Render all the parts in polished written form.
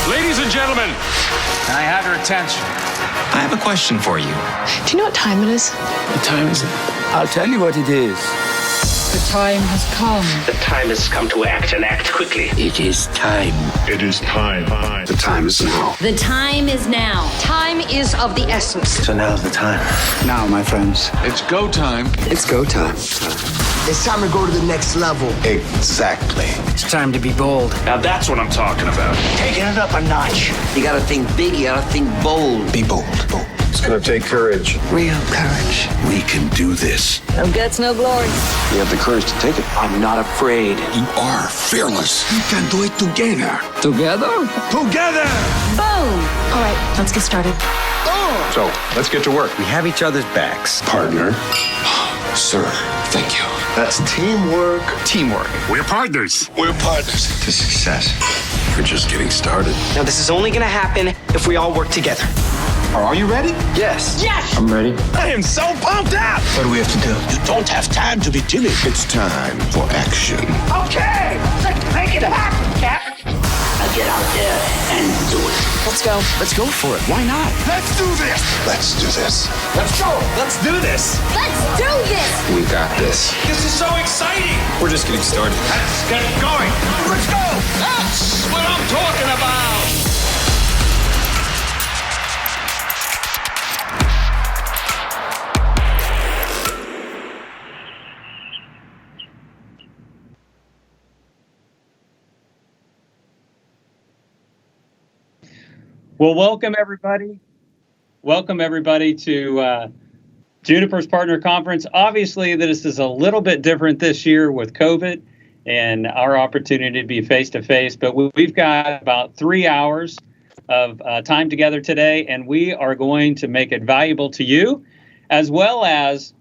Ladies and gentlemen, I have your attention. I have a question for you. Do you know what time it is? What time is it? I'll tell you what it is. The time has come. The time has come to act and act quickly. It is time. it is time. The time is now. The time is now. Time is of the essence. So now's the time. Now, my friends, It's go time. It's go time. It's time to go to the next level. Exactly. it's time to be bold. Now that's what I'm talking about. Taking it up a notch. You gotta think big, you gotta think bold. Be bold. Bold. It's gonna take courage. Real courage. We can do this. No guts, no glory. We have the courage to take it. I'm not afraid. You are fearless. We can do it together. Together? Together! Boom! All right, let's get started. So, let's get to work. We have each other's backs. Partner. Sir, thank you. That's teamwork. Teamwork. We're partners. We're partners to success. We're just getting started. Now, this is only gonna happen if we all work together. Are you ready? Yes. Yes! I'm ready. I am so pumped up! What do we have to do? You don't have time to be timid. It's time for action. Okay! Let's make it happen, Captain. Now get out there and do it. Let's go. Let's go for it. Why not? Let's do this! Let's do this. Let's go! Let's do this! Let's do this! We got this. This is so exciting! We're just getting started. Let's get going! Let's go! That's what I'm talking about! Well, welcome everybody. Welcome everybody to Juniper's Partner Conference. Obviously, this is a little bit different this year with COVID and our opportunity to be face-to-face, but we've got about 3 hours of time together today, and we are going to make it valuable to you, as well as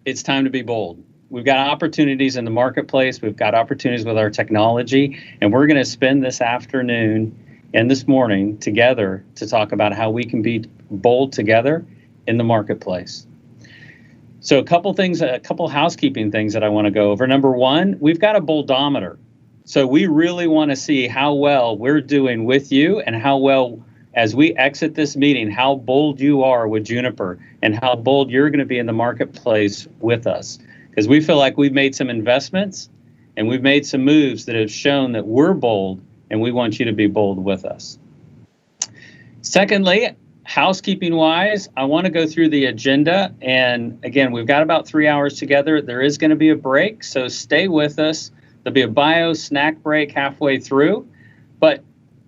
it's time to be bold. We've got opportunities in the marketplace. We've got opportunities with our technology, and we're going to spend this afternoon and this morning together to talk about how we can be bold together in the marketplace. So a couple housekeeping things that I want to go over. Number one, we've got a boldometer. So we really want to see how well we're doing with you and how well, as we exit this meeting, how bold you are with Juniper and how bold you're going to be in the marketplace with us. Because we feel like we've made some investments and we've made some moves that have shown that we're bold, and we want you to be bold with us. Secondly, housekeeping wise, I want to go through the agenda. And again, we've got about 3 hours together. There is going to be a break, so stay with us. There'll be a bio snack break halfway through. But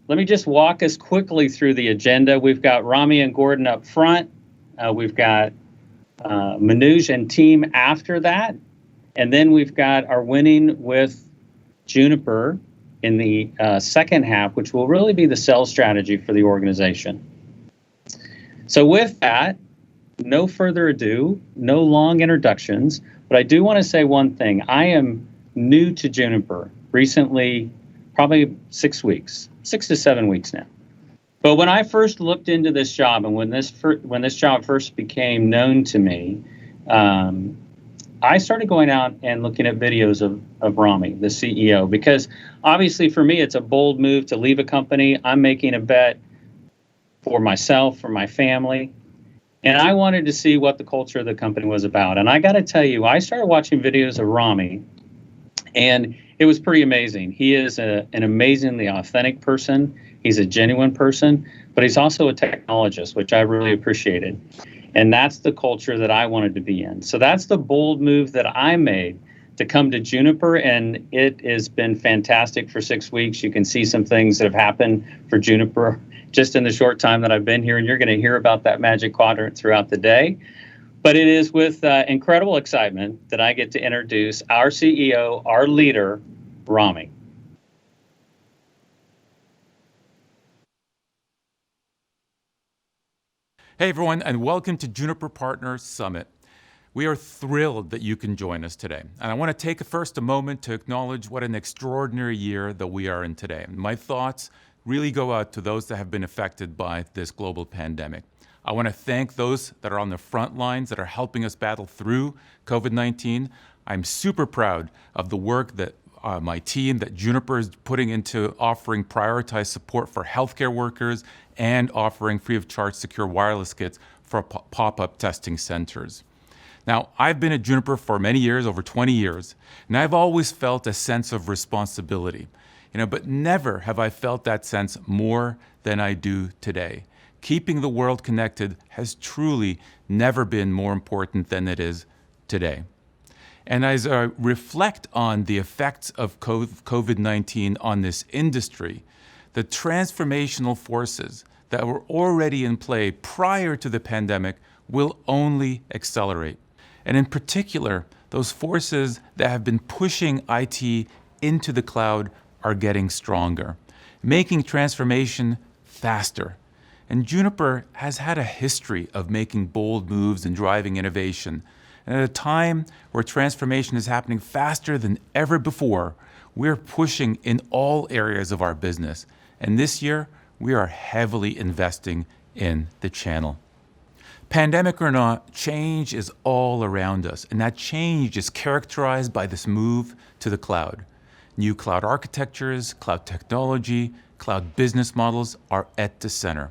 let me just walk us quickly through the agenda. We've got Rami and Gordon up front. We've got Manoj and team after that. And then we've got our winning with Juniper in the second half, which will really be the sales strategy for the organization. So with that, no further ado, no long introductions, but I do want to say one thing. I am new to Juniper recently, probably 6 to 7 weeks now. But when I first looked into this job and when this job first became known to me, I started going out and looking at videos of Rami, the CEO, because obviously for me, it's a bold move to leave a company. I'm making a bet for myself, for my family, and I wanted to see what the culture of the company was about. And I got to tell you, I started watching videos of Rami, and it was pretty amazing. He is an amazingly authentic person. He's a genuine person, but he's also a technologist, which I really appreciated. And that's the culture that I wanted to be in. So that's the bold move that I made to come to Juniper, and it has been fantastic for 6 weeks. You can see some things that have happened for Juniper just in the short time that I've been here, and you're going to hear about that Magic Quadrant throughout the day. But it is with incredible excitement that I get to introduce our CEO, our leader, Rami. Hey everyone, and welcome to Juniper Partner Summit. We are thrilled that you can join us today. And I want to take first a moment to acknowledge what an extraordinary year that we are in today. My thoughts really go out to those that have been affected by this global pandemic. I want to thank those that are on the front lines that are helping us battle through COVID-19. I'm super proud of the work that my team that Juniper is putting into offering prioritized support for healthcare workers and offering free of charge secure wireless kits for pop-up testing centers. Now, I've been at Juniper for many years, over 20 years, and I've always felt a sense of responsibility, but never have I felt that sense more than I do today. Keeping the world connected has truly never been more important than it is today. And as I reflect on the effects of COVID-19 on this industry, the transformational forces that were already in play prior to the pandemic will only accelerate. And in particular, those forces that have been pushing IT into the cloud are getting stronger, making transformation faster. And Juniper has had a history of making bold moves and driving innovation. And at a time where transformation is happening faster than ever before, we're pushing in all areas of our business. And this year, we are heavily investing in the channel. Pandemic or not, change is all around us, and that change is characterized by this move to the cloud. New cloud architectures, cloud technology, cloud business models are at the center.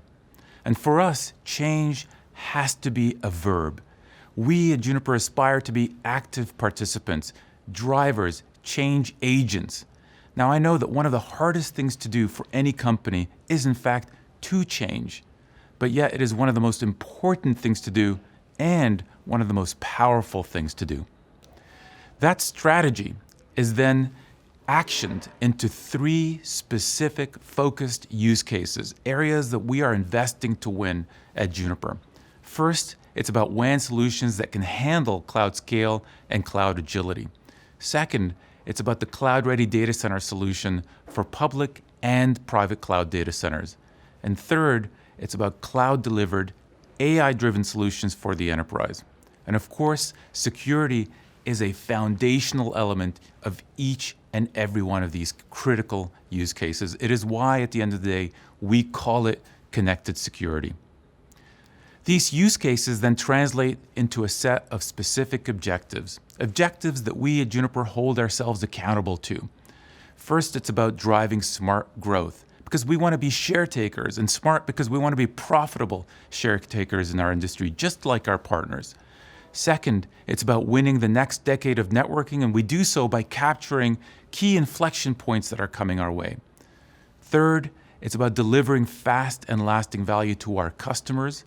And for us, change has to be a verb. We at Juniper aspire to be active participants, drivers, change agents. Now, I know that one of the hardest things to do for any company is, in fact, to change. But yet it is one of the most important things to do and one of the most powerful things to do. That strategy is then actioned into 3 specific focused use cases, areas that we are investing to win at Juniper. First, it's about WAN solutions that can handle cloud scale and cloud agility. Second, it's about the cloud-ready data center solution for public and private cloud data centers. And third, it's about cloud-delivered, AI-driven solutions for the enterprise. And of course, security is a foundational element of each and every one of these critical use cases. It is why, at the end of the day, we call it connected security. These use cases then translate into a set of specific objectives that we at Juniper hold ourselves accountable to. First, it's about driving smart growth, because we want to be share takers, and smart because we want to be profitable share takers in our industry, just like our partners. Second, it's about winning the next decade of networking, and we do so by capturing key inflection points that are coming our way. Third, it's about delivering fast and lasting value to our customers,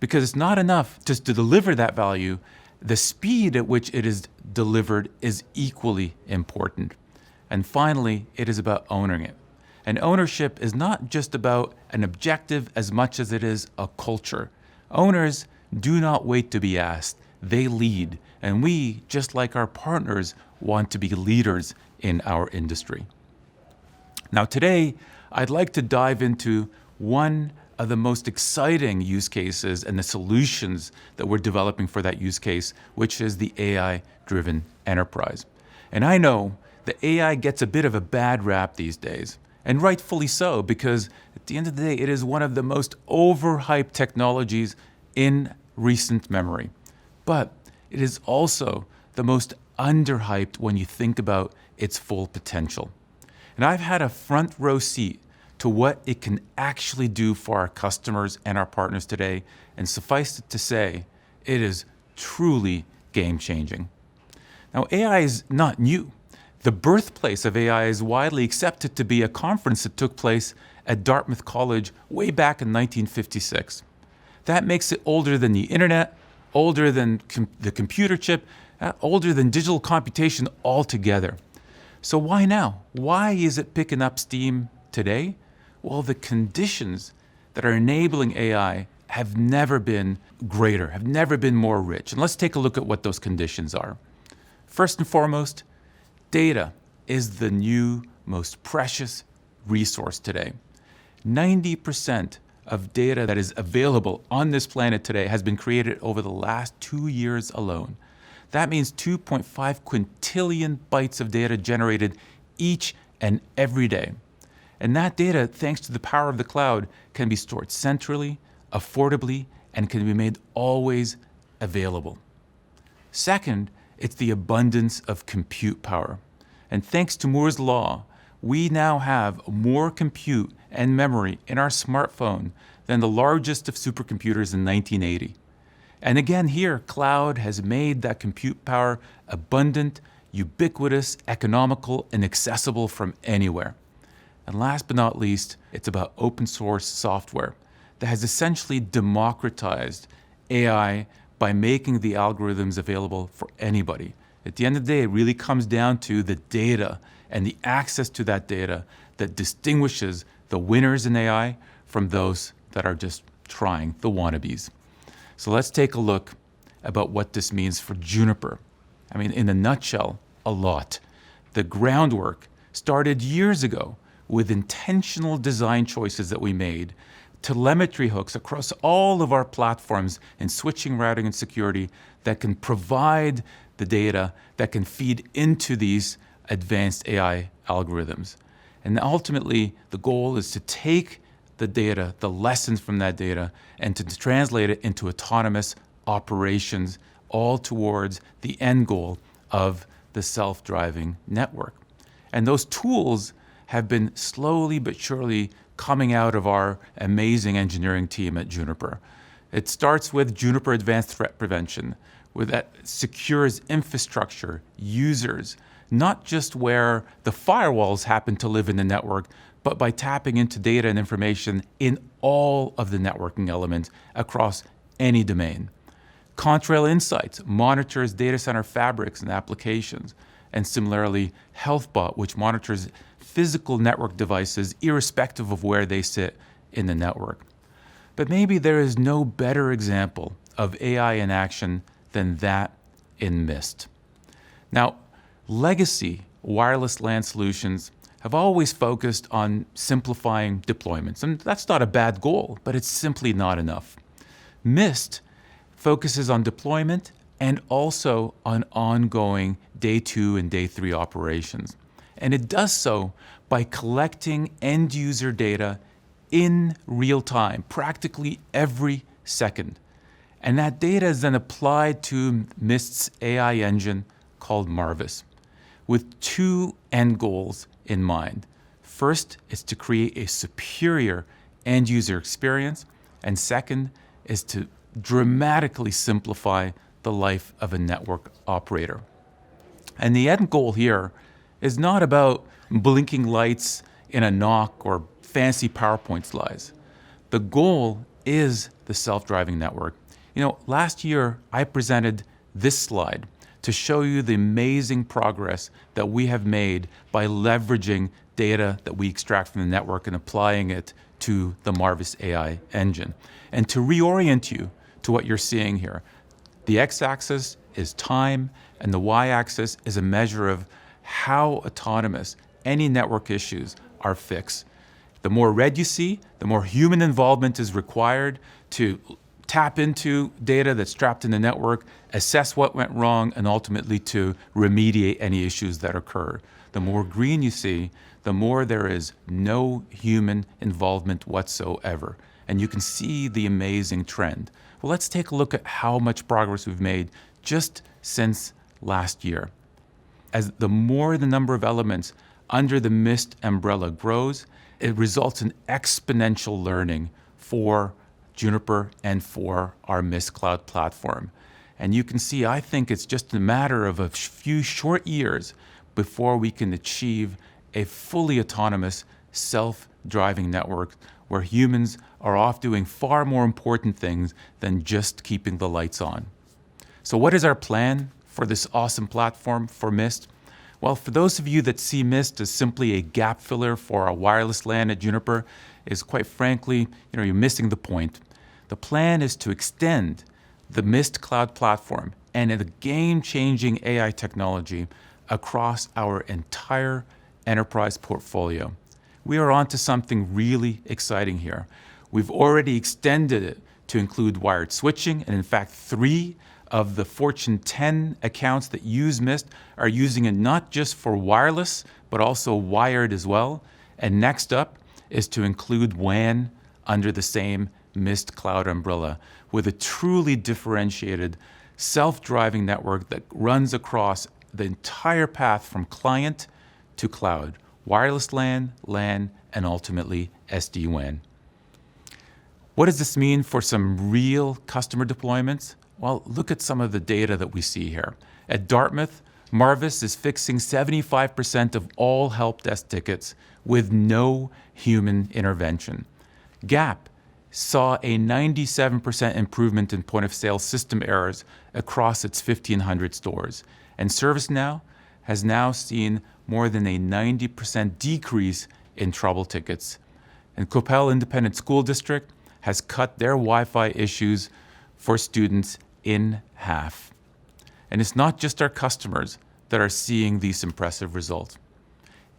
because it's not enough just to deliver that value. The speed at which it is delivered is equally important. And finally, it is about owning it. And ownership is not just about an objective as much as it is a culture. Owners do not wait to be asked. They lead. And we, just like our partners, want to be leaders in our industry. Now today, I'd like to dive into one of the most exciting use cases and the solutions that we're developing for that use case, which is the AI-driven enterprise. And I know that AI gets a bit of a bad rap these days. And rightfully so, because at the end of the day, it is one of the most overhyped technologies in recent memory. But it is also the most underhyped when you think about its full potential. And I've had a front row seat to what it can actually do for our customers and our partners today. And suffice it to say, it is truly game-changing. Now, AI is not new. The birthplace of AI is widely accepted to be a conference that took place at Dartmouth College way back in 1956. That makes it older than the internet, older than the computer chip, older than digital computation altogether. So why now? Why is it picking up steam today? Well, the conditions that are enabling AI have never been greater, have never been more rich. And let's take a look at what those conditions are. First and foremost, data is the new, most precious resource today. 90% of data that is available on this planet today has been created over the last 2 years alone. That means 2.5 quintillion bytes of data generated each and every day. And that data, thanks to the power of the cloud, can be stored centrally, affordably, and can be made always available. Second, it's the abundance of compute power. And thanks to Moore's Law, we now have more compute and memory in our smartphone than the largest of supercomputers in 1980. And again here, cloud has made that compute power abundant, ubiquitous, economical, and accessible from anywhere. And last but not least, it's about open source software that has essentially democratized AI by making the algorithms available for anybody. At the end of the day, it really comes down to the data and the access to that data that distinguishes the winners in AI from those that are just trying, the wannabes. So let's take a look about what this means for Juniper. I mean, in a nutshell, a lot. The groundwork started years ago with intentional design choices that we made, telemetry hooks across all of our platforms in switching, routing, and security that can provide the data that can feed into these advanced AI algorithms. And ultimately, the goal is to take the data, the lessons from that data, and to translate it into autonomous operations, all towards the end goal of the self-driving network. And those tools have been slowly but surely coming out of our amazing engineering team at Juniper. It starts with Juniper Advanced Threat Prevention, where that secures infrastructure, users, not just where the firewalls happen to live in the network, but by tapping into data and information in all of the networking elements across any domain. Contrail Insights monitors data center fabrics and applications, and similarly, HealthBot, which monitors physical network devices irrespective of where they sit in the network. But maybe there is no better example of AI in action than that in Mist. Now, legacy wireless LAN solutions have always focused on simplifying deployments, and that's not a bad goal, but it's simply not enough. Mist focuses on deployment and also on ongoing day 2 and day 3 operations. And it does so by collecting end user data in real time, practically every second. And that data is then applied to Mist's AI engine called Marvis, with 2 end goals in mind. First is to create a superior end user experience, and second is to dramatically simplify the life of a network operator. And the end goal here is not about blinking lights in a NOC or fancy PowerPoint slides. The goal is the self-driving network. You know, last year I presented this slide to show you the amazing progress that we have made by leveraging data that we extract from the network and applying it to the Marvis AI engine. And to reorient you to what you're seeing here, the x-axis is time and the y-axis is a measure of how autonomous any network issues are fixed. The more red you see, the more human involvement is required to tap into data that's trapped in the network, assess what went wrong, and ultimately to remediate any issues that occur. The more green you see, the more there is no human involvement whatsoever. And you can see the amazing trend. Well, let's take a look at how much progress we've made just since last year. As the more the number of elements under the Mist umbrella grows, it results in exponential learning for Juniper and for our Mist Cloud platform. And you can see, I think it's just a matter of a few short years before we can achieve a fully autonomous self-driving network where humans are off doing far more important things than just keeping the lights on. So what is our plan for this awesome platform for Mist? Well, for those of you that see Mist as simply a gap filler for our wireless LAN at Juniper, is quite frankly, you're missing the point. The plan is to extend the Mist Cloud platform and the game-changing AI technology across our entire enterprise portfolio. We are onto something really exciting here. We've already extended it to include wired switching, and in fact, 3 of the Fortune 10 accounts that use Mist are using it not just for wireless, but also wired as well. And next up is to include WAN under the same Mist Cloud umbrella with a truly differentiated self-driving network that runs across the entire path from client to cloud, wireless LAN, LAN, and ultimately SD-WAN. What does this mean for some real customer deployments? Well, look at some of the data that we see here. At Dartmouth, Marvis is fixing 75% of all help desk tickets with no human intervention. Gap saw a 97% improvement in point-of-sale system errors across its 1,500 stores. And ServiceNow has now seen more than a 90% decrease in trouble tickets. And Coppell Independent School District has cut their Wi-Fi issues for students in half. And it's not just our customers that are seeing these impressive results.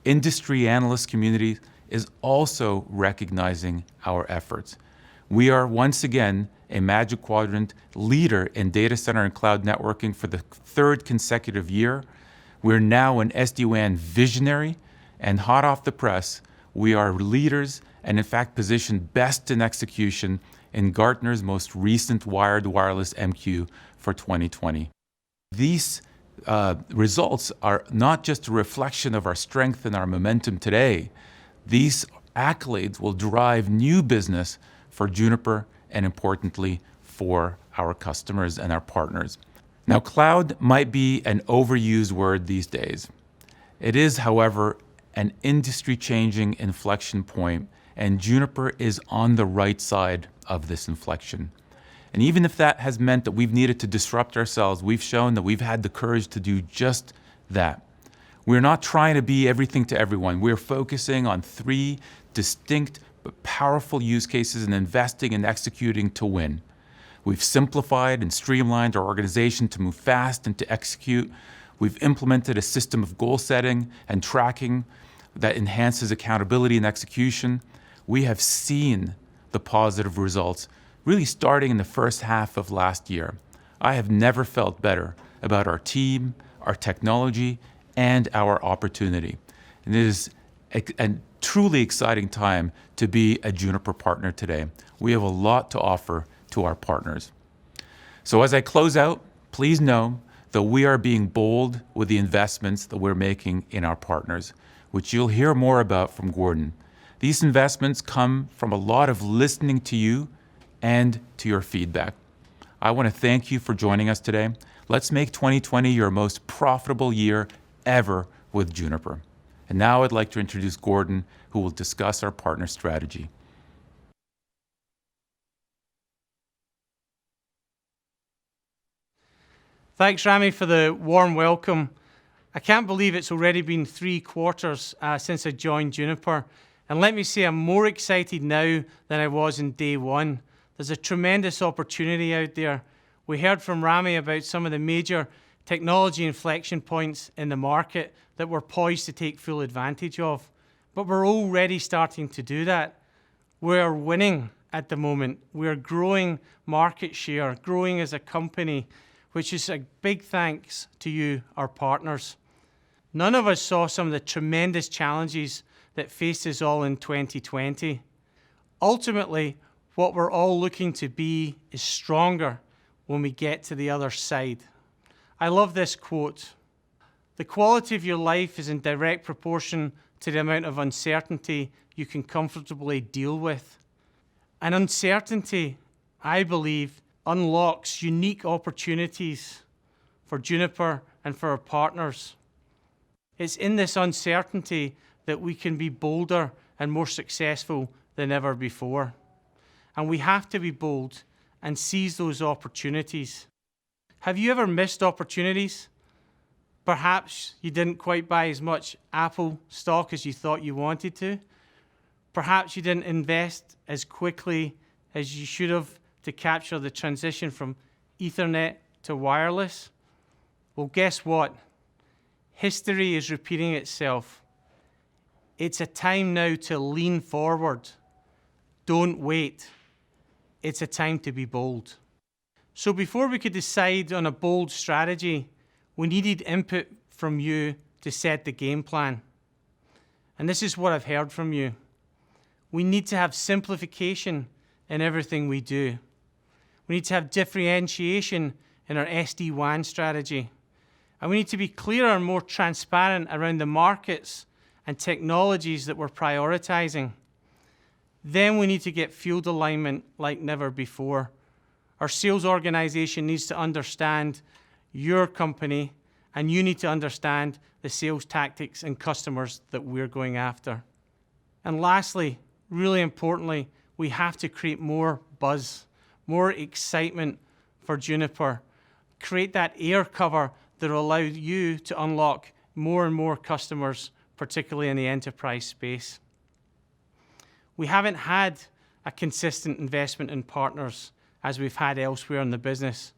Industry analyst community is also recognizing our efforts. We are once again a Magic Quadrant leader in data center and cloud networking for the third consecutive year. We're now an SD-WAN visionary, and hot off the press, we are leaders and in fact positioned best in execution in Gartner's most recent wired wireless MQ for 2020. These results are not just a reflection of our strength and our momentum today. These accolades will drive new business for Juniper and importantly for our customers and our partners. Now, cloud might be an overused word these days. It is, however, an industry-changing inflection point, and Juniper is on the right side of this inflection. And even if that has meant that we've needed to disrupt ourselves, we've shown that we've had the courage to do just that. We're not trying to be everything to everyone. We're focusing on 3 distinct but powerful use cases and investing and executing to win. We've simplified and streamlined our organization to move fast and to execute. We've implemented a system of goal setting and tracking that enhances accountability and execution. We have seen the positive results really starting in the first half of last year. I have never felt better about our team, our technology, and our opportunity. And it is a truly exciting time to be a Juniper partner today. We have a lot to offer to our partners. So as I close out, please know that we are being bold with the investments that we're making in our partners, which you'll hear more about from Gordon. These investments come from a lot of listening to you and to your feedback. I want to thank you for joining us today. Let's make 2020 your most profitable year ever with Juniper. And now I'd like to introduce Gordon, who will discuss our partner strategy. Thanks, Rami, for the warm welcome. I can't believe it's already been 3 quarters since I joined Juniper. And let me say, I'm more excited now than I was in day one. There's a tremendous opportunity out there. We heard from Rami about some of the major technology inflection points in the market that we're poised to take full advantage of. But we're already starting to do that. We're winning at the moment. We're growing market share, growing as a company, which is a big thanks to you, our partners. None of us saw some of the tremendous challenges that faced us all in 2020. Ultimately, what we're all looking to be is stronger when we get to the other side. I love this quote. The quality of your life is in direct proportion to the amount of uncertainty you can comfortably deal with. And uncertainty, I believe, unlocks unique opportunities for Juniper and for our partners. It's in this uncertainty that we can be bolder and more successful than ever before. And we have to be bold and seize those opportunities. Have you ever missed opportunities? Perhaps you didn't quite buy as much Apple stock as you thought you wanted to. Perhaps you didn't invest as quickly as you should have to capture the transition from Ethernet to wireless. Well, guess what? History is repeating itself. It's a time now to lean forward. Don't wait. It's a time to be bold. So before we could decide on a bold strategy, we needed input from you to set the game plan. And this is what I've heard from you. We need to have simplification in everything we do. We need to have differentiation in our SD-WAN strategy. And we need to be clearer and more transparent around the markets and technologies that we're prioritizing. Then we need to get field alignment like never before. Our sales organization needs to understand your company, and you need to understand the sales tactics and customers that we're going after. And lastly, really importantly, we have to create more buzz, more excitement for Juniper. Create that air cover that will allow you to unlock more and more customers, particularly in the enterprise space. We haven't had a consistent investment in partners as we've had elsewhere in the business,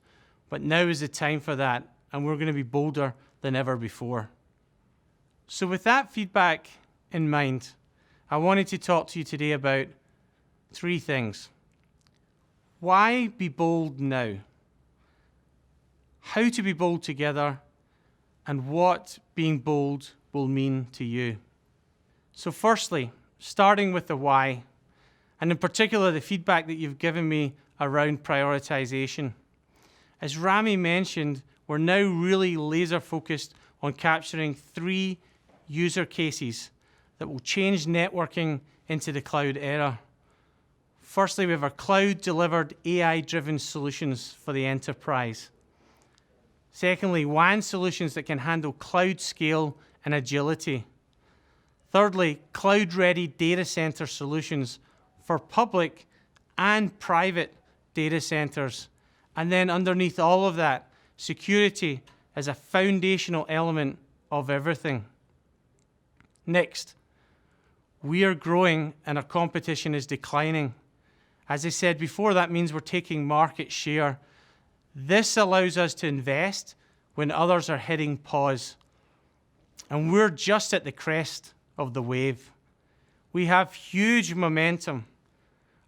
but now is the time for that, and we're going to be bolder than ever before. So with that feedback in mind, I wanted to talk to you today about 3 things. Why be bold now? How to be bold together, and what being bold will mean to you. So firstly, starting with the why, and in particular the feedback that you've given me around prioritization. As Rami mentioned, we're now really laser focused on capturing 3 user cases that will change networking into the cloud era. Firstly, we have our cloud-delivered AI-driven solutions for the enterprise. Secondly, WAN solutions that can handle cloud scale and agility. Thirdly, cloud-ready data center solutions for public and private data centers. And then underneath all of that, security as a foundational element of everything. Next, we are growing and our competition is declining. As I said before, that means we're taking market share. This allows us to invest when others are hitting pause. And we're just at the crest of the wave. We have huge momentum.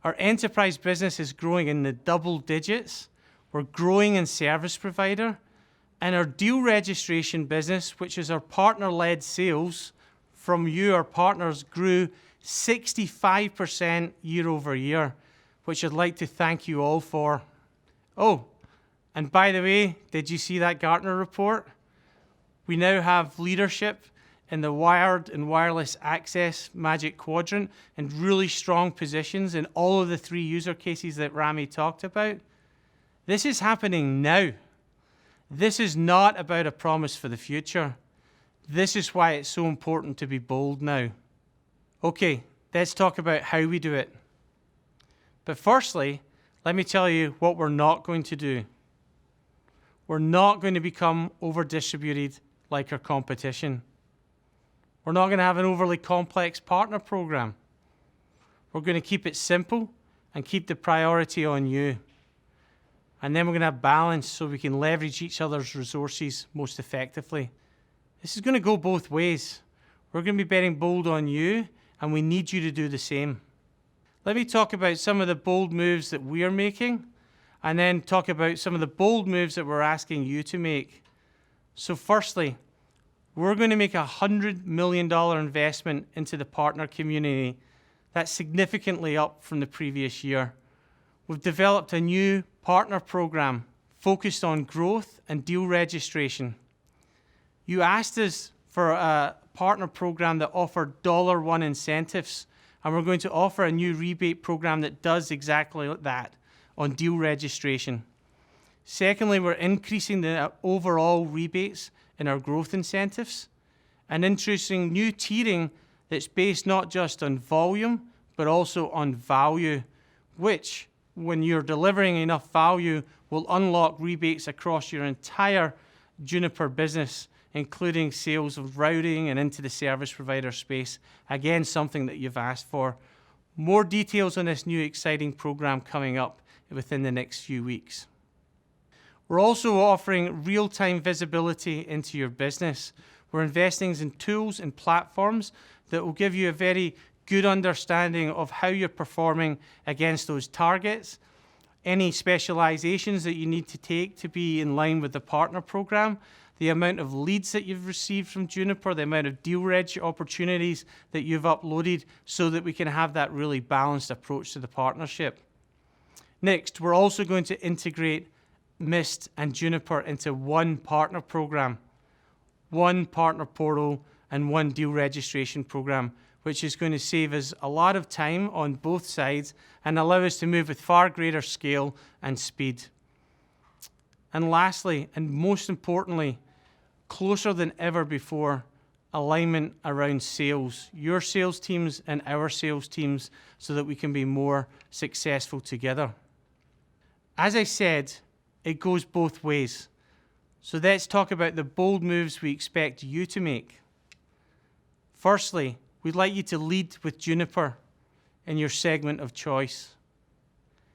Our enterprise business is growing in the double digits. We're growing in service provider. And our deal registration business, which is our partner-led sales from you, our partners, grew 65% year over year, which I'd like to thank you all for. Oh, and by the way, did you see that Gartner report? We now have leadership in the wired and wireless access Magic Quadrant and really strong positions in all of the 3 user cases that Rami talked about. This is happening now. This is not about a promise for the future. This is why it's so important to be bold now. Okay, let's talk about how we do it. But firstly, let me tell you what we're not going to do. We're not going to become over-distributed like our competition. We're not going to have an overly complex partner program. We're going to keep it simple and keep the priority on you. And then we're going to have balance so we can leverage each other's resources most effectively. This is going to go both ways. We're going to be betting bold on you, and we need you to do the same. Let me talk about some of the bold moves that we're making, and then talk about some of the bold moves that we're asking you to make. So firstly, we're going to make a $100 million investment into the partner community. That's significantly up from the previous year. We've developed a new partner program focused on growth and deal registration. You asked us for a partner program that offered $1 incentives, and we're going to offer a new rebate program that does exactly that on deal registration. Secondly, we're increasing the overall rebates in our growth incentives and introducing new tiering that's based not just on volume, but also on value, which, when you're delivering enough value, will unlock rebates across your entire Juniper business, including sales of routing and into the service provider space. Again, something that you've asked for. More details on this new exciting program coming up within the next few weeks. We're also offering real-time visibility into your business. We're investing in tools and platforms that will give you a very good understanding of how you're performing against those targets, any specializations that you need to take to be in line with the partner program, the amount of leads that you've received from Juniper, the amount of deal reg opportunities that you've uploaded, so that we can have that really balanced approach to the partnership. Next, we're also going to integrate Mist and Juniper into one partner program, one partner portal, and one deal registration program, which is going to save us a lot of time on both sides and allow us to move with far greater scale and speed. And lastly, and most importantly, closer than ever before, alignment around sales, your sales teams and our sales teams, so that we can be more successful together. As I said, it goes both ways. So let's talk about the bold moves we expect you to make. Firstly, we'd like you to lead with Juniper in your segment of choice.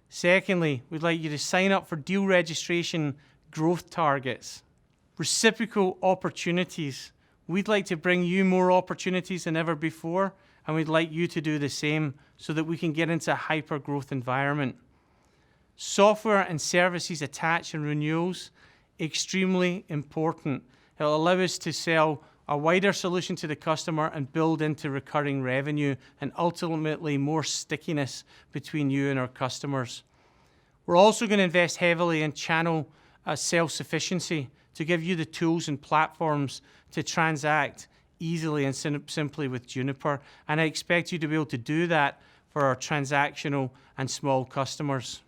Secondly, we'd like you to sign up for deal registration growth targets, reciprocal opportunities. We'd like to bring you more opportunities than ever before, and we'd like you to do the same so that we can get into a hyper-growth environment. Software and services attach and renewals, extremely important. It'll allow us to sell a wider solution to the customer and build into recurring revenue and ultimately more stickiness between you and our customers. We're also going to invest heavily in channel self-sufficiency to give you the tools and platforms to transact easily and simply with Juniper. And I expect you to be able to do that for our transactional and small customers.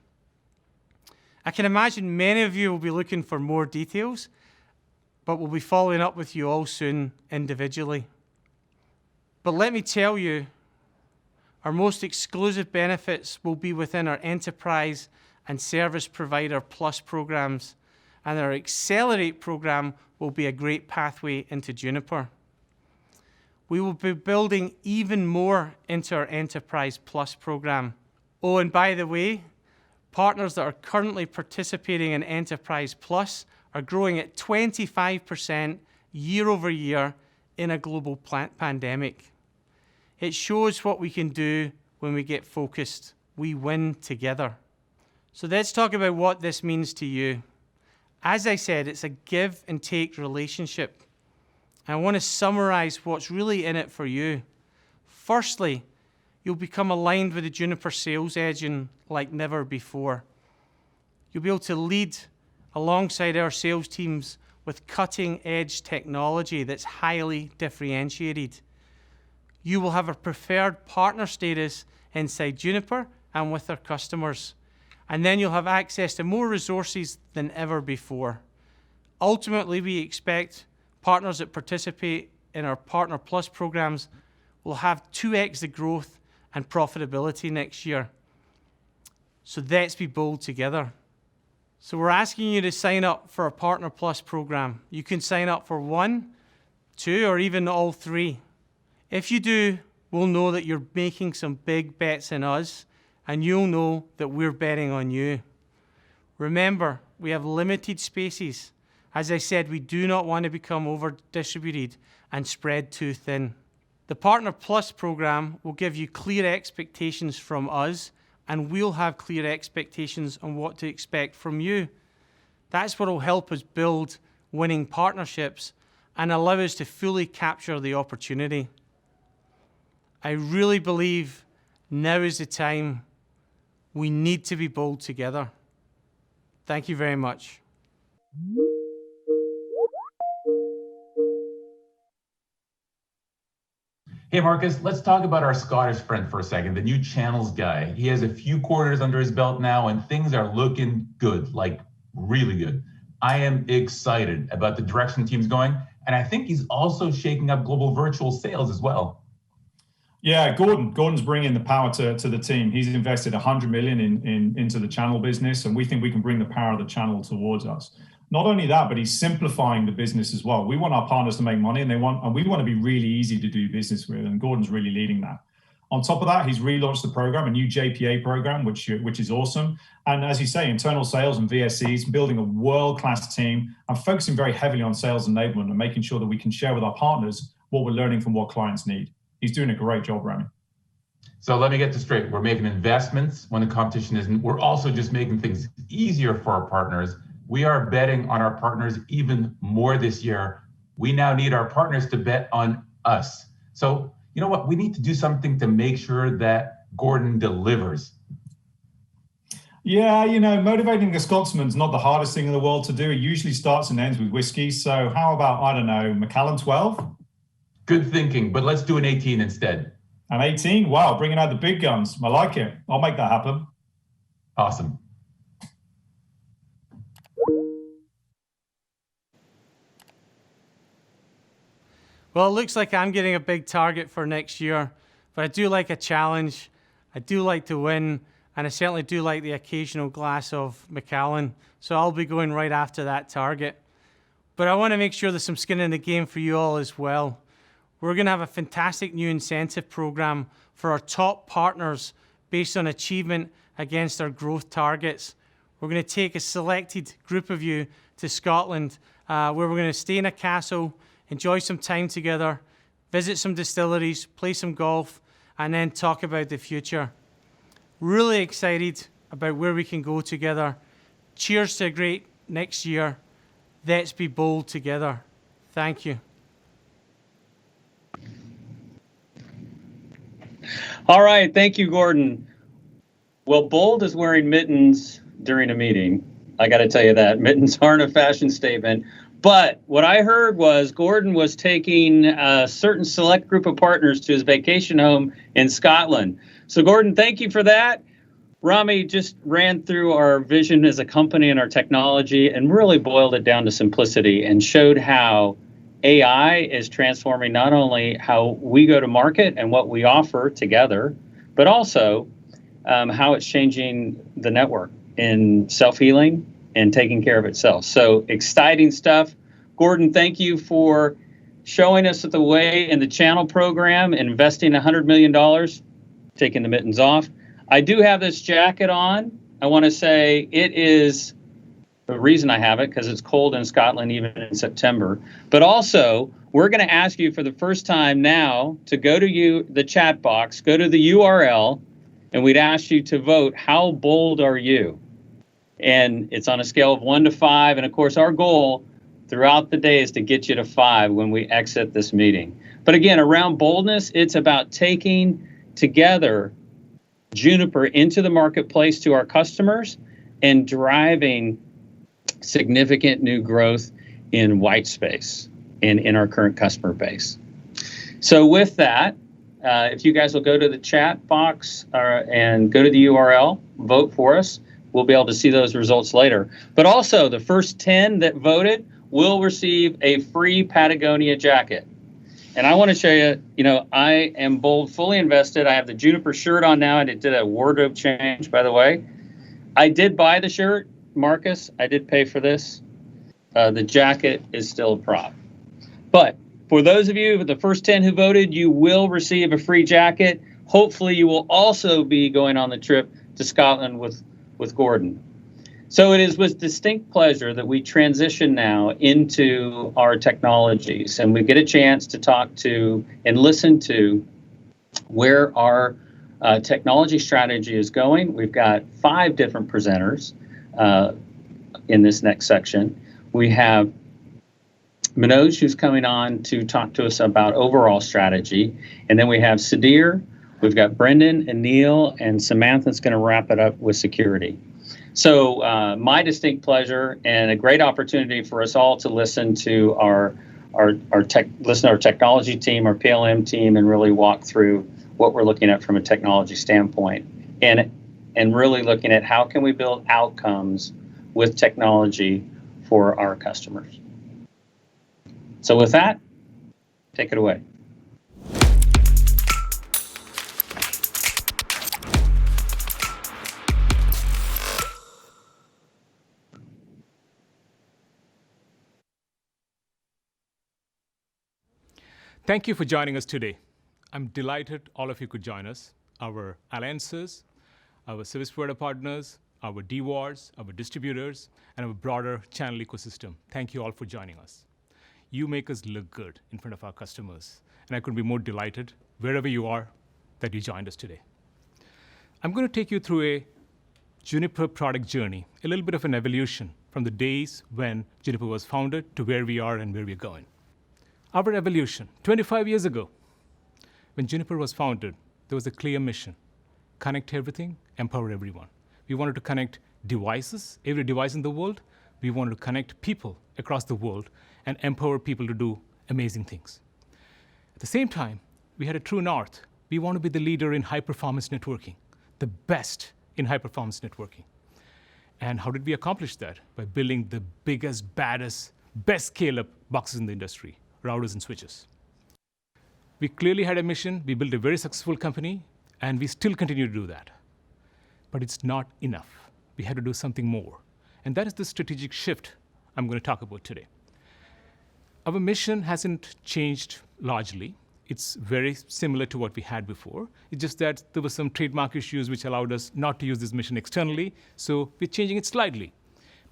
I can imagine many of you will be looking for more details, but we'll be following up with you all soon individually. But let me tell you, our most exclusive benefits will be within our Enterprise and Service Provider Plus programs, and our Accelerate program will be a great pathway into Juniper. We will be building even more into our Enterprise Plus program. Oh, and by the way, partners that are currently participating in Enterprise Plus are growing at 25% year over year in a global pandemic. It shows what we can do when we get focused. We win together. So let's talk about what this means to you. As I said, it's a give and take relationship. I want to summarize what's really in it for you. Firstly, you'll become aligned with the Juniper sales engine like never before. You'll be able to lead alongside our sales teams with cutting-edge technology that's highly differentiated. You will have a preferred partner status inside Juniper and with our customers. And then you'll have access to more resources than ever before. Ultimately, we expect partners that participate in our Partner Plus programs will have 2x the growth and profitability next year. So let's be bold together. So we're asking you to sign up for a Partner Plus program. You can sign up for 1, 2, or even all 3. If you do, we'll know that you're making some big bets in us, and you'll know that we're betting on you. Remember, we have limited spaces. As I said, we do not want to become over-distributed and spread too thin. The Partner Plus program will give you clear expectations from us, and we'll have clear expectations on what to expect from you. That's what will help us build winning partnerships and allow us to fully capture the opportunity. I really believe now is the time. We need to be bold together. Thank you very much. Hey, Marcus, let's talk about our Scottish friend for a second, the new channels guy. He has a few quarters under his belt now, and things are looking good, like really good. I am excited about the direction the team's going, and I think he's also shaking up global virtual sales as well. Yeah, Gordon's bringing the power to the team. He's invested $100 million into the channel business, and we think we can bring the power of the channel towards us. Not only that, but he's simplifying the business as well. We want our partners to make money, and we want to be really easy to do business with, and Gordon's really leading that. On top of that, he's relaunched the program, a new JPA program, which is awesome. And as you say, internal sales and VSCs, building a world-class team and focusing very heavily on sales enablement and making sure that we can share with our partners what we're learning from what clients need. He's doing a great job, Rami. So let me get this straight. We're making investments when the competition isn't. We're also just making things easier for our partners. We are betting on our partners even more this year. We now need our partners to bet on us. So you know what? We need to do something to make sure that Gordon delivers. Yeah, motivating a Scotsman's not the hardest thing in the world to do. It usually starts and ends with whiskey. So how about, I don't know, Macallan 12? Good thinking, but let's do an 18 instead. An 18? Wow, bringing out the big guns. I like it. I'll make that happen. Awesome. Well, it looks like I'm getting a big target for next year, but I do like a challenge. I do like to win, and I certainly do like the occasional glass of Macallan, so I'll be going right after that target. But I want to make sure there's some skin in the game for you all as well. We're going to have a fantastic new incentive program for our top partners based on achievement against our growth targets. We're going to take a selected group of you to Scotland, where we're going to stay in a castle, enjoy some time together, visit some distilleries, play some golf, and then talk about the future. Really excited about where we can go together. Cheers to a great next year. Let's be bold together. Thank you. All right, thank you, Gordon. Well, bold is wearing mittens during a meeting. I got to tell you that. Mittens aren't a fashion statement. But what I heard was Gordon was taking a certain select group of partners to his vacation home in Scotland. So, Gordon, thank you for that. Rami just ran through our vision as a company and our technology and really boiled it down to simplicity and showed how AI is transforming not only how we go to market and what we offer together, but also how it's changing the network in self-healing and taking care of itself. So exciting stuff. Gordon, thank you for showing us the way in the channel program, investing $100 million, taking the mittens off. I do have this jacket on. I want to say it is the reason I have it because it's cold in Scotland even in September. But also, we're going to ask you for the first time now to go to the chat box, go to the URL, and we'd ask you to vote, how bold are you? And it's on a scale of 1 to 5. And of course, our goal throughout the day is to get you to 5 when we exit this meeting. But again, around boldness, it's about taking together Juniper into the marketplace to our customers and driving significant new growth in white space and in our current customer base. So with that, if you guys will go to the chat box and go to the URL, vote for us. We'll be able to see those results later. But also, the first 10 that voted will receive a free Patagonia jacket. And I want to show you, I am bold, fully invested. I have the Juniper shirt on now, and it did a wardrobe change, by the way. I did buy the shirt, Marcus. I did pay for this. The jacket is still a prop. But for those of you, the first 10 who voted, you will receive a free jacket. Hopefully, you will also be going on the trip to Scotland with Gordon. So it is with distinct pleasure that we transition now into our technologies, and we get a chance to talk to and listen to where our technology strategy is going. We've got 5 different presenters in this next section. We have Manoj, who's coming on to talk to us about overall strategy, and then we have Sudhir, we've got Brendan and Neil, and Samantha's going to wrap it up with security. So my distinct pleasure and a great opportunity for us all to listen to our technology team, our PLM team, and really walk through what we're looking at from a technology standpoint, and really looking at how can we build outcomes with technology for our customers. So with that, take it away. Thank you for joining us today. I'm delighted all of you could join us, our alliances, our service provider partners, our DWARs, our distributors, and our broader channel ecosystem. Thank you all for joining us. You make us look good in front of our customers, and I couldn't be more delighted, wherever you are, that you joined us today. I'm going to take you through a Juniper product journey, a little bit of an evolution from the days when Juniper was founded to where we are and where we're going. Our evolution, 25 years ago, when Juniper was founded, there was a clear mission: connect everything, empower everyone. We wanted to connect devices, every device in the world. We wanted to connect people across the world and empower people to do amazing things. At the same time, we had a true north. We want to be the leader in high-performance networking, the best in high-performance networking. And how did we accomplish that? By building the biggest, baddest, best scale-up boxes in the industry, routers and switches. We clearly had a mission. We built a very successful company, and we still continue to do that. But it's not enough. We had to do something more. And that is the strategic shift I'm going to talk about today. Our mission hasn't changed largely. It's very similar to what we had before. It's just that there were some trademark issues which allowed us not to use this mission externally. So we're changing it slightly,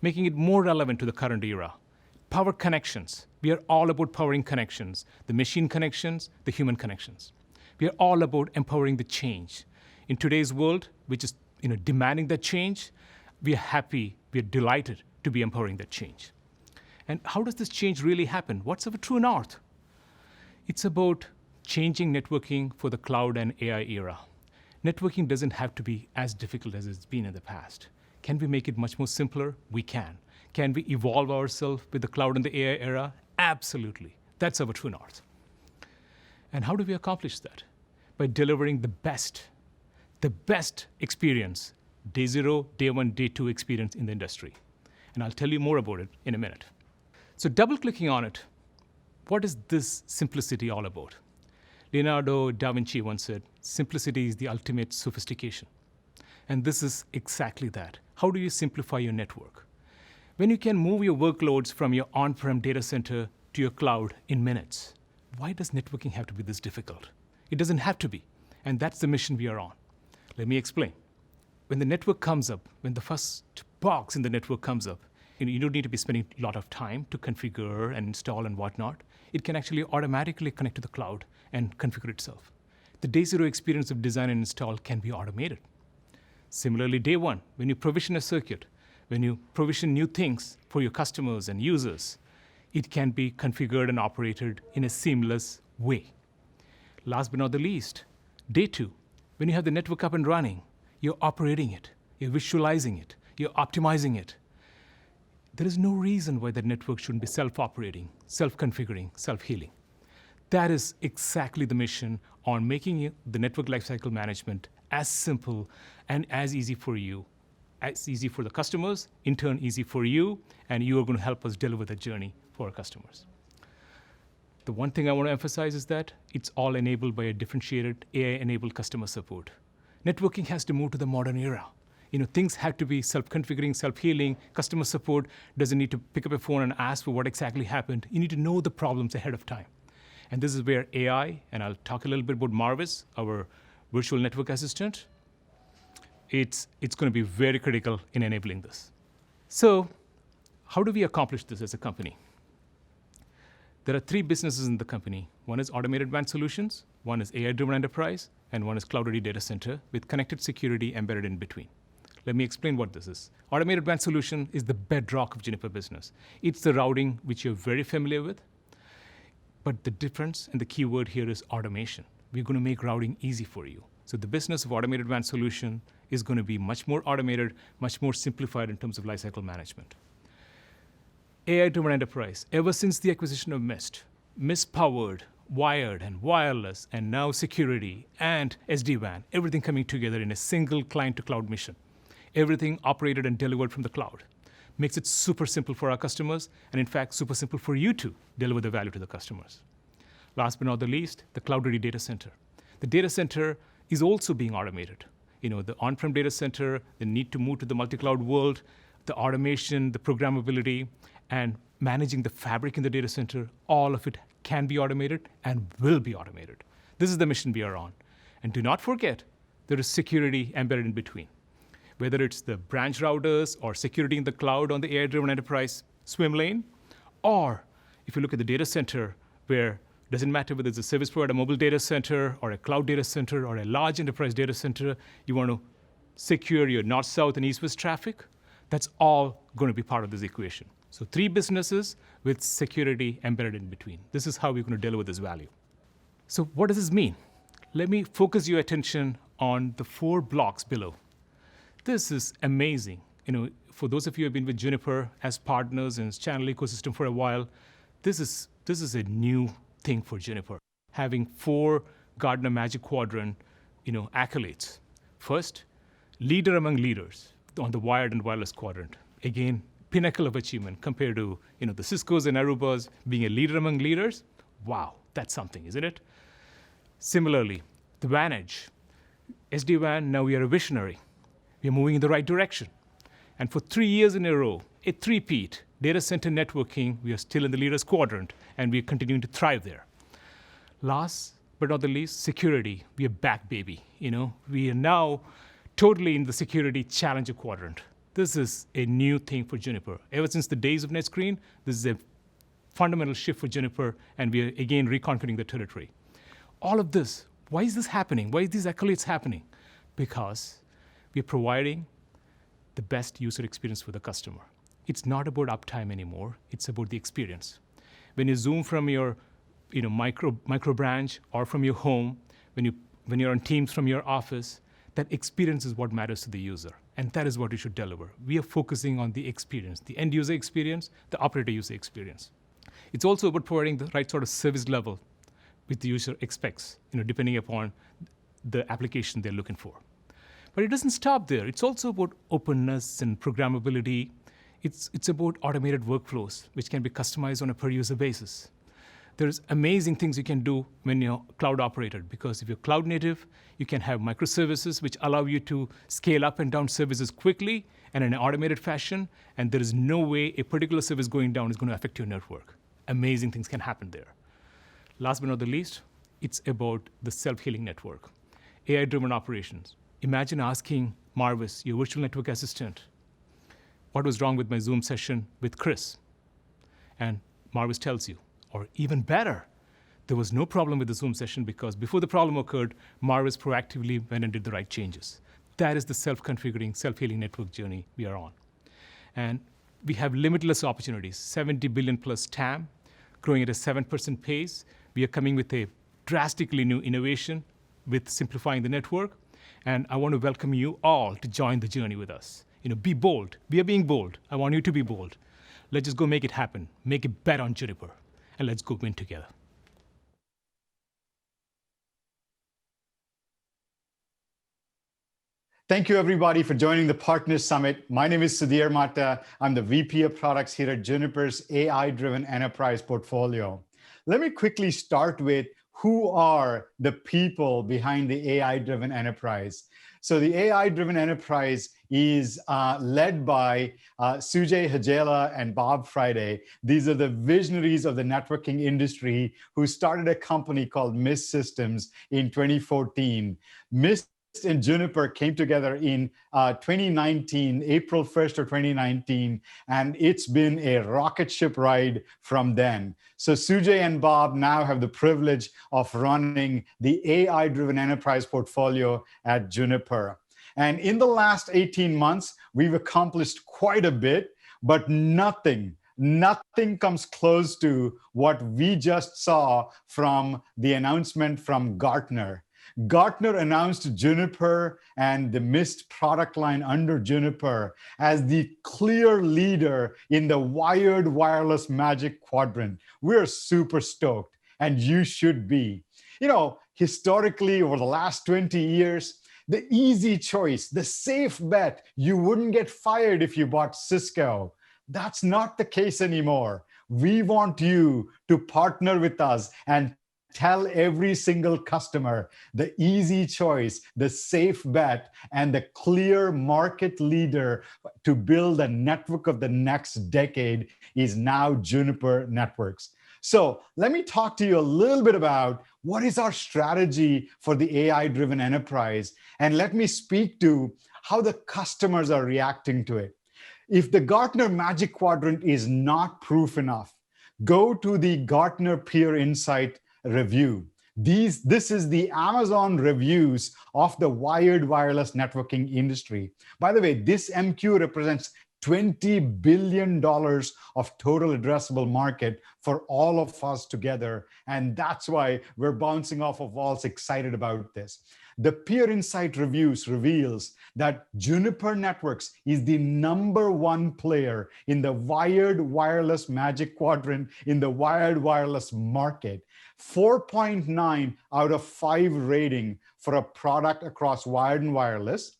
making it more relevant to the current era. Power connections. We are all about powering connections, the machine connections, the human connections. We are all about empowering the change. In today's world, which is demanding that change, we are happy, we are delighted to be empowering that change. And how does this change really happen? What's our true north? It's about changing networking for the cloud and AI era. Networking doesn't have to be as difficult as it's been in the past. Can we make it much more simpler? We can. Can we evolve ourselves with the cloud and the AI era? Absolutely. That's our true north. And how do we accomplish that? By delivering the best experience, day zero, day one, day two experience in the industry. And I'll tell you more about it in a minute. So double-clicking on it, what is this simplicity all about? Leonardo da Vinci once said, simplicity is the ultimate sophistication. And this is exactly that. How do you simplify your network? When you can move your workloads from your on-prem data center to your cloud in minutes, why does networking have to be this difficult? It doesn't have to be. And that's the mission we are on. Let me explain. When the network comes up, when the first box in the network comes up, you don't need to be spending a lot of time to configure and install and whatnot. It can actually automatically connect to the cloud and configure itself. The day zero experience of design and install can be automated. Similarly, day one, when you provision a circuit, when you provision new things for your customers and users, it can be configured and operated in a seamless way. Last but not the least, day two, when you have the network up and running, you're operating it, you're visualizing it, you're optimizing it. There is no reason why the network shouldn't be self-operating, self-configuring, self-healing. That is exactly the mission on making the network lifecycle management as simple and as easy for you, as easy for the customers, in turn easy for you, and you are going to help us deliver the journey for our customers. The one thing I want to emphasize is that it's all enabled by a differentiated AI-enabled customer support. Networking has to move to the modern era. Things have to be self-configuring, self-healing. Customer support doesn't need to pick up a phone and ask for what exactly happened. You need to know the problems ahead of time. And this is where AI, and I'll talk a little bit about Marvis, our virtual network assistant, it's going to be very critical in enabling this. So how do we accomplish this as a company? There are three businesses in the company. One is Automated Advanced Solutions, one is AI-driven enterprise, and one is cloud-ready data center with connected security embedded in between. Let me explain what this is. Automated Advanced Solution is the bedrock of Juniper business. It's the routing which you're very familiar with, but the difference and the key word here is automation. We're going to make routing easy for you. So the business of Automated Advanced Solution is going to be much more automated, much more simplified in terms of lifecycle management. AI-driven enterprise, ever since the acquisition of Mist powered, wired and wireless, and now security and SD-WAN, everything coming together in a single client-to-cloud mission. Everything operated and delivered from the cloud. Makes it super simple for our customers, and in fact, super simple for you to deliver the value to the customers. Last but not the least, the cloud-ready data center. The data center is also being automated. The on-prem data center, the need to move to the multi-cloud world, the automation, the programmability, and managing the fabric in the data center, all of it can be automated and will be automated. This is the mission we are on. And do not forget, there is security embedded in between. Whether it's the branch routers or security in the cloud on the AI-driven enterprise swim lane, or if you look at the data center, where it doesn't matter whether it's a service provider mobile data center or a cloud data center or a large enterprise data center, you want to secure your north, south, and east-west traffic, that's all going to be part of this equation. So 3 businesses with security embedded in between. This is how we're going to deliver this value. So what does this mean? Let me focus your attention on the 4 blocks below. This is amazing. For those of you who have been with Juniper as partners in its channel ecosystem for a while, this is a new thing for Juniper. having 4 Gartner Magic Quadrant, accolades. First, leader among leaders on the wired and wireless quadrant. Again, pinnacle of achievement compared to the Ciscos and Arubas being a leader among leaders. Wow, that's something, isn't it? Similarly, the WAN Edge. SD-WAN, now we are a visionary. We are moving in the right direction. And for 3 years in a row, a three-peat, data center networking, we are still in the leaders quadrant, and we are continuing to thrive there. Last but not the least, security. We are back, baby. We are now totally in the security challenger quadrant. This is a new thing for Juniper. Ever since the days of NetScreen, this is a fundamental shift for Juniper, and we are again reconquering the territory. All of this, why is this happening? Why is these accolades happening? Because we are providing the best user experience for the customer. It's not about uptime anymore. It's about the experience. When you zoom from your micro branch or from your home, when you're on Teams from your office, that experience is what matters to the user. And that is what you should deliver. We are focusing on the experience, the end user experience, the operator user experience. It's also about providing the right sort of service level which the user expects, depending upon the application they're looking for. But it doesn't stop there. It's also about openness and programmability. It's about automated workflows, which can be customized on a per-user basis. There's amazing things you can do when you're cloud operated, because if you're cloud native, you can have microservices which allow you to scale up and down services quickly and in an automated fashion, and there is no way a particular service going down is going to affect your network. Amazing things can happen there. Last but not the least, it's about the self-healing network, AI-driven operations. Imagine asking Marvis, your virtual network assistant, what was wrong with my Zoom session with Chris? And Marvis tells you. Or even better, there was no problem with the Zoom session because before the problem occurred, Marvis proactively went and did the right changes. That is the self-configuring, self-healing network journey we are on. And we have limitless opportunities, 70 billion plus TAM, growing at a 7% pace. We are coming with a drastically new innovation with simplifying the network. And I want to welcome you all to join the journey with us. Be bold. We are being bold. I want you to be bold. Let's just go make it happen. Make a bet on Juniper. And let's go win together. Thank you, everybody, for joining the Partners Summit. My name is Sudhir Mata. I'm the VP of Products here at Juniper's AI-driven enterprise portfolio. Let me quickly start with who are the people behind the AI-driven enterprise. So the AI-driven enterprise is led by Sujay Hajela and Bob Friday. These are the visionaries of the networking industry who started a company called Mist Systems in 2014. Mist and Juniper came together in 2019, April 1st of 2019, and it's been a rocket ship ride from then. So Sujay and Bob now have the privilege of running the AI-driven enterprise portfolio at Juniper. And in the last 18 months, we've accomplished quite a bit, but nothing comes close to what we just saw from the announcement from Gartner. Gartner announced Juniper and the Mist product line under Juniper as the clear leader in the wired wireless Magic Quadrant. We're super stoked, and you should be. Historically, over the last 20 years, the easy choice, the safe bet, you wouldn't get fired if you bought Cisco. That's not the case anymore. We want you to partner with us and tell every single customer the easy choice, the safe bet, and the clear market leader to build a network of the next decade is now Juniper Networks. So let me talk to you a little bit about what is our strategy for the AI-driven enterprise, and let me speak to how the customers are reacting to it. If the Gartner Magic Quadrant is not proof enough, go to the Gartner Peer Insight review. This is the Amazon reviews of the wired wireless networking industry. By the way, this MQ represents $20 billion of total addressable market for all of us together. And that's why we're bouncing off of walls excited about this. The Peer Insight reviews reveals that Juniper Networks is the #1 player in the wired wireless Magic Quadrant in the wired wireless market. 4.9 out of 5 rating for a product across wired and wireless,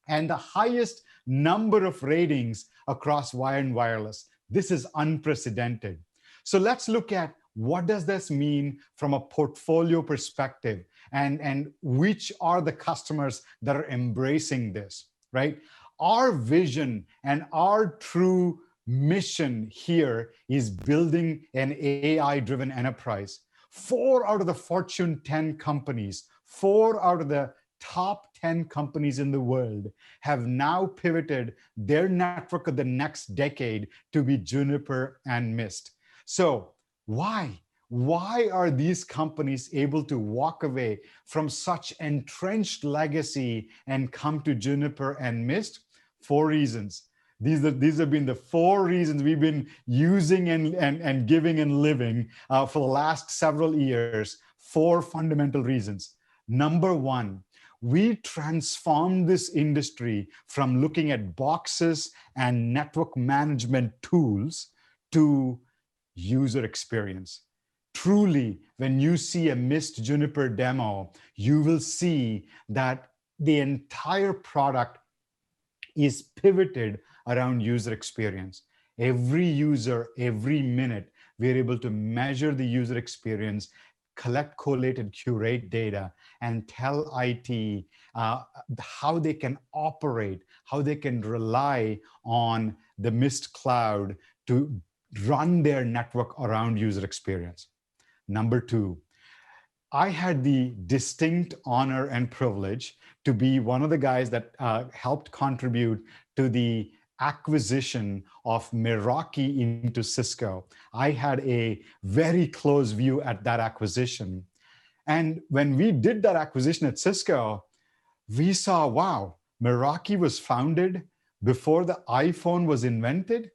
and the highest number of ratings across wired and wireless. This is unprecedented. So let's look at what does this mean from a portfolio perspective, and which are the customers that are embracing this, right? Our vision and our true mission here is building an AI-driven enterprise. 4 out of the Fortune 10 companies, 4 out of the top 10 companies in the world have now pivoted their network of the next decade to be Juniper and Mist. So why? Why are these companies able to walk away from such entrenched legacy and come to Juniper and Mist? 4 reasons. These have been the 4 reasons we've been using and giving and living for the last several years. 4 fundamental reasons. Number 1, we transformed this industry from looking at boxes and network management tools to user experience. Truly, when you see a Mist Juniper demo, you will see that the entire product is pivoted around user experience. Every user, every minute, we're able to measure the user experience, collect, collate, and curate data, and tell IT how they can operate, how they can rely on the Mist cloud to run their network around user experience. Number 2, I had the distinct honor and privilege to be one of the guys that helped contribute to the acquisition of Meraki into Cisco. I had a very close view at that acquisition. And when we did that acquisition at Cisco, we saw, wow, Meraki was founded before the iPhone was invented.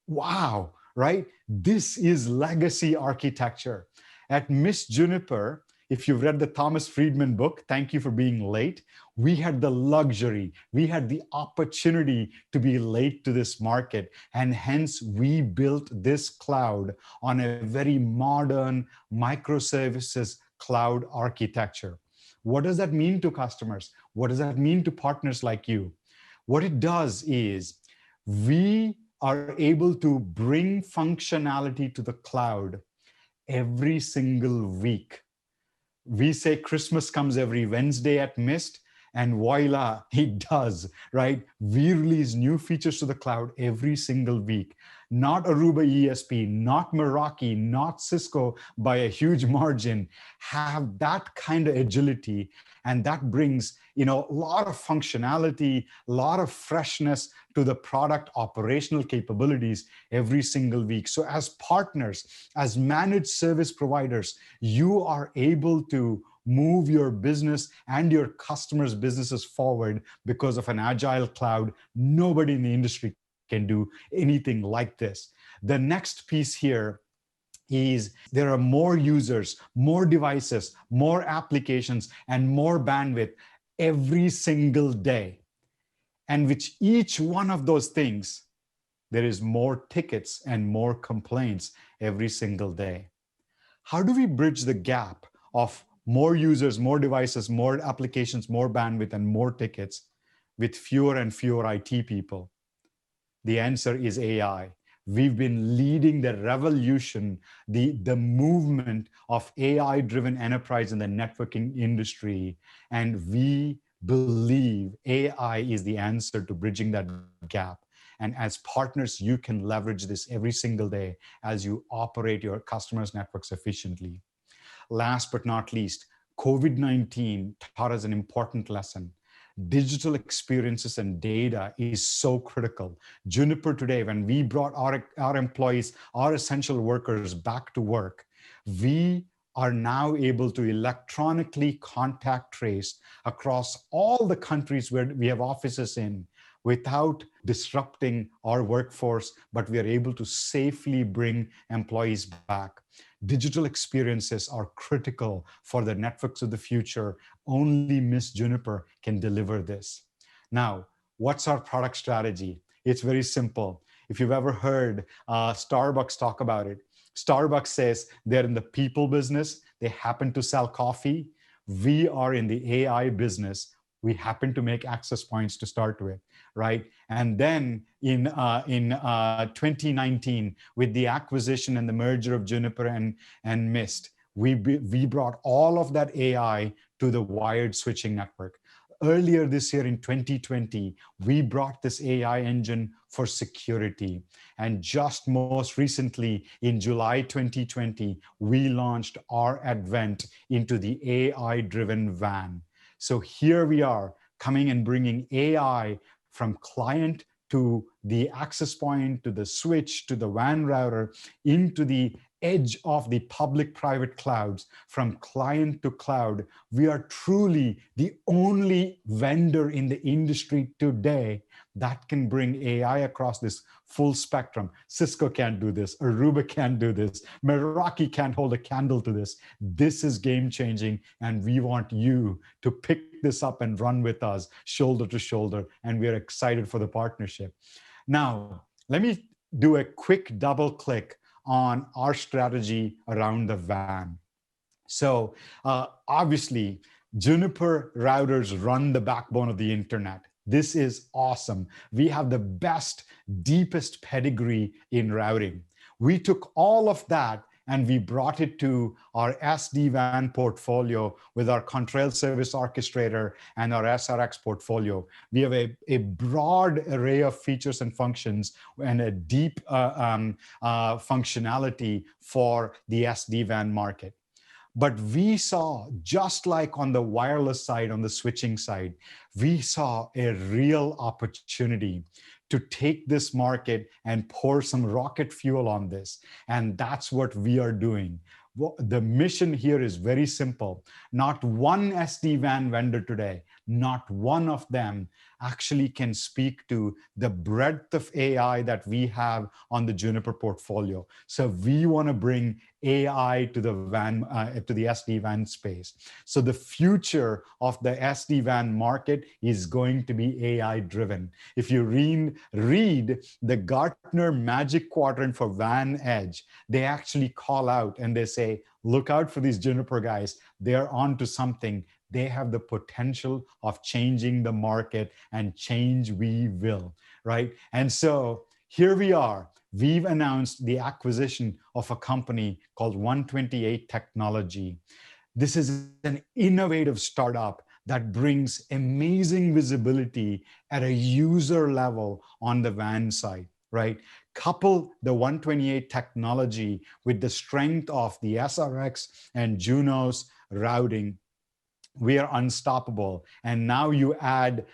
Wow, right? This is legacy architecture. At Mist Juniper, if you've read the Thomas Friedman book, Thank You for Being Late, we had the luxury, we had the opportunity to be late to this market. And hence we built this cloud on a very modern microservices cloud architecture. What does that mean to customers? What does that mean to partners like you? What it does is we are able to bring functionality to the cloud every single week. We say Christmas comes every Wednesday at Mist, and voila, it does, right? We release new features to the cloud every single week. Not Aruba ESP, not Meraki, not Cisco by a huge margin have that kind of agility, and that brings, a lot of functionality, a lot of freshness to the product operational capabilities every single week. So as partners, as managed service providers, you are able to move your business and your customers' businesses forward because of an agile cloud. Nobody in the industry can do anything like this. The next piece here is there are more users, more devices, more applications, and more bandwidth every single day. And with each one of those things, there is more tickets and more complaints every single day. How do we bridge the gap of more users, more devices, more applications, more bandwidth, and more tickets with fewer and fewer IT people? The answer is AI. We've been leading the revolution, the movement of AI-driven enterprise in the networking industry. And we believe AI is the answer to bridging that gap. And as partners, you can leverage this every single day as you operate your customers' networks efficiently. Last but not least, COVID-19 taught us an important lesson. Digital experiences and data is so critical. Juniper today, when we brought our employees, our essential workers back to work, we are now able to electronically contact trace across all the countries where we have offices in without disrupting our workforce, but we are able to safely bring employees back. Digital experiences are critical for the networks of the future. Only Mist Juniper can deliver this. Now, what's our product strategy? It's very simple. If you've ever heard Starbucks talk about it, Starbucks says they're in the people business. They happen to sell coffee. We are in the AI business. We happen to make access points to start with, right? And then in 2019, with the acquisition and the merger of Juniper and Mist, we brought all of that AI to the wired switching network. Earlier this year in 2020, we brought this AI engine for security. And just most recently, in July 2020, we launched our advent into the AI-driven WAN. So here we are coming and bringing AI from client to the access point, to the switch, to the WAN router, into the edge of the public-private clouds, from client to cloud. We are truly the only vendor in the industry today that can bring AI across this full spectrum. Cisco can't do this, Aruba can't do this, Meraki can't hold a candle to this. This is game-changing, and we want you to pick this up and run with us shoulder to shoulder, and we're excited for the partnership. Now, let me do a quick double click on our strategy around the WAN. So obviously, Juniper routers run the backbone of the internet. This is awesome. We have the best, deepest pedigree in routing. We took all of that and we brought it to our SD-WAN portfolio with our Contrail Service Orchestrator and our SRX portfolio. We have a broad array of features and functions and a deep functionality for the SD-WAN market. But we saw, just like on the wireless side, on the switching side, we saw a real opportunity to take this market and pour some rocket fuel on this. And that's what we are doing. Well, the mission here is very simple. Not one SD-WAN vendor today, not one of them actually can speak to the breadth of AI that we have on the Juniper portfolio. So we want to bring AI to the WAN, to the SD-WAN space. So the future of the SD-WAN market is going to be AI-driven. If you read the Gartner Magic Quadrant for WAN Edge, they actually call out and they say, look out for these Juniper guys. They're onto something. They have the potential of changing the market, and change we will, right? And so here we are. We've announced the acquisition of a company called 128 Technology. This is an innovative startup that brings amazing visibility at a user level on the WAN side, right? Couple the 128 Technology with the strength of the SRX and Junos routing, we are unstoppable. And now you add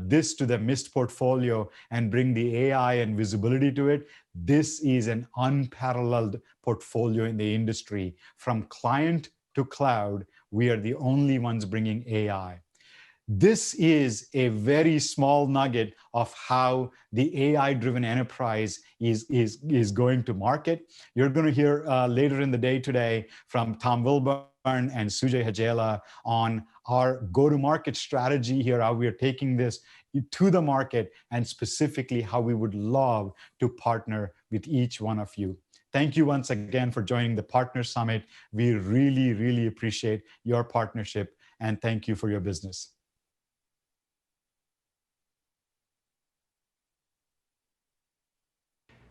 this to the Mist portfolio and bring the AI and visibility to it. This is an unparalleled portfolio in the industry. From client to cloud, we are the only ones bringing AI. This is a very small nugget of how the AI-driven enterprise is going to market. You're going to hear later in the day today from Tom Wilburn and Sujay Hajela on our go-to-market strategy here, how we are taking this to the market, and specifically how we would love to partner with each one of you. Thank you once again for joining the Partner Summit. We really, really appreciate your partnership, and thank you for your business.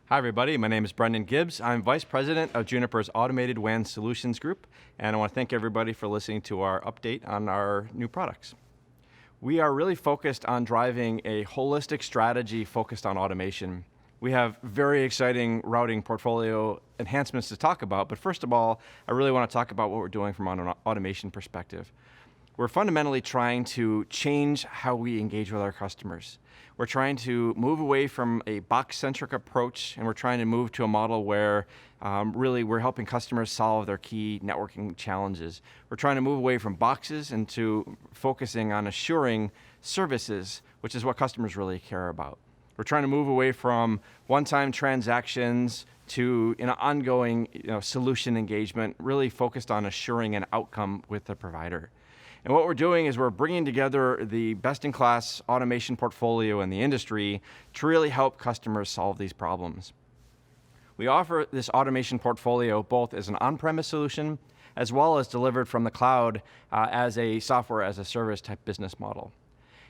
Hi, everybody. My name is Brendan Gibbs. I'm Vice President of Juniper's Automated WAN Solutions Group, and I want to thank everybody for listening to our update on our new products. We are really focused on driving a holistic strategy focused on automation. We have very exciting routing portfolio enhancements to talk about, but first of all, I really want to talk about what we're doing from an automation perspective. We're fundamentally trying to change how we engage with our customers. We're trying to move away from a box-centric approach, and we're trying to move to a model where really we're helping customers solve their key networking challenges. We're trying to move away from boxes and to focusing on assuring services, which is what customers really care about. We're trying to move away from one-time transactions to ongoing solution engagement, really focused on assuring an outcome with the provider. And what we're doing is we're bringing together the best-in-class automation portfolio in the industry to really help customers solve these problems. We offer this automation portfolio both as an on-premise solution as well as delivered from the cloud as a software as a service type business model.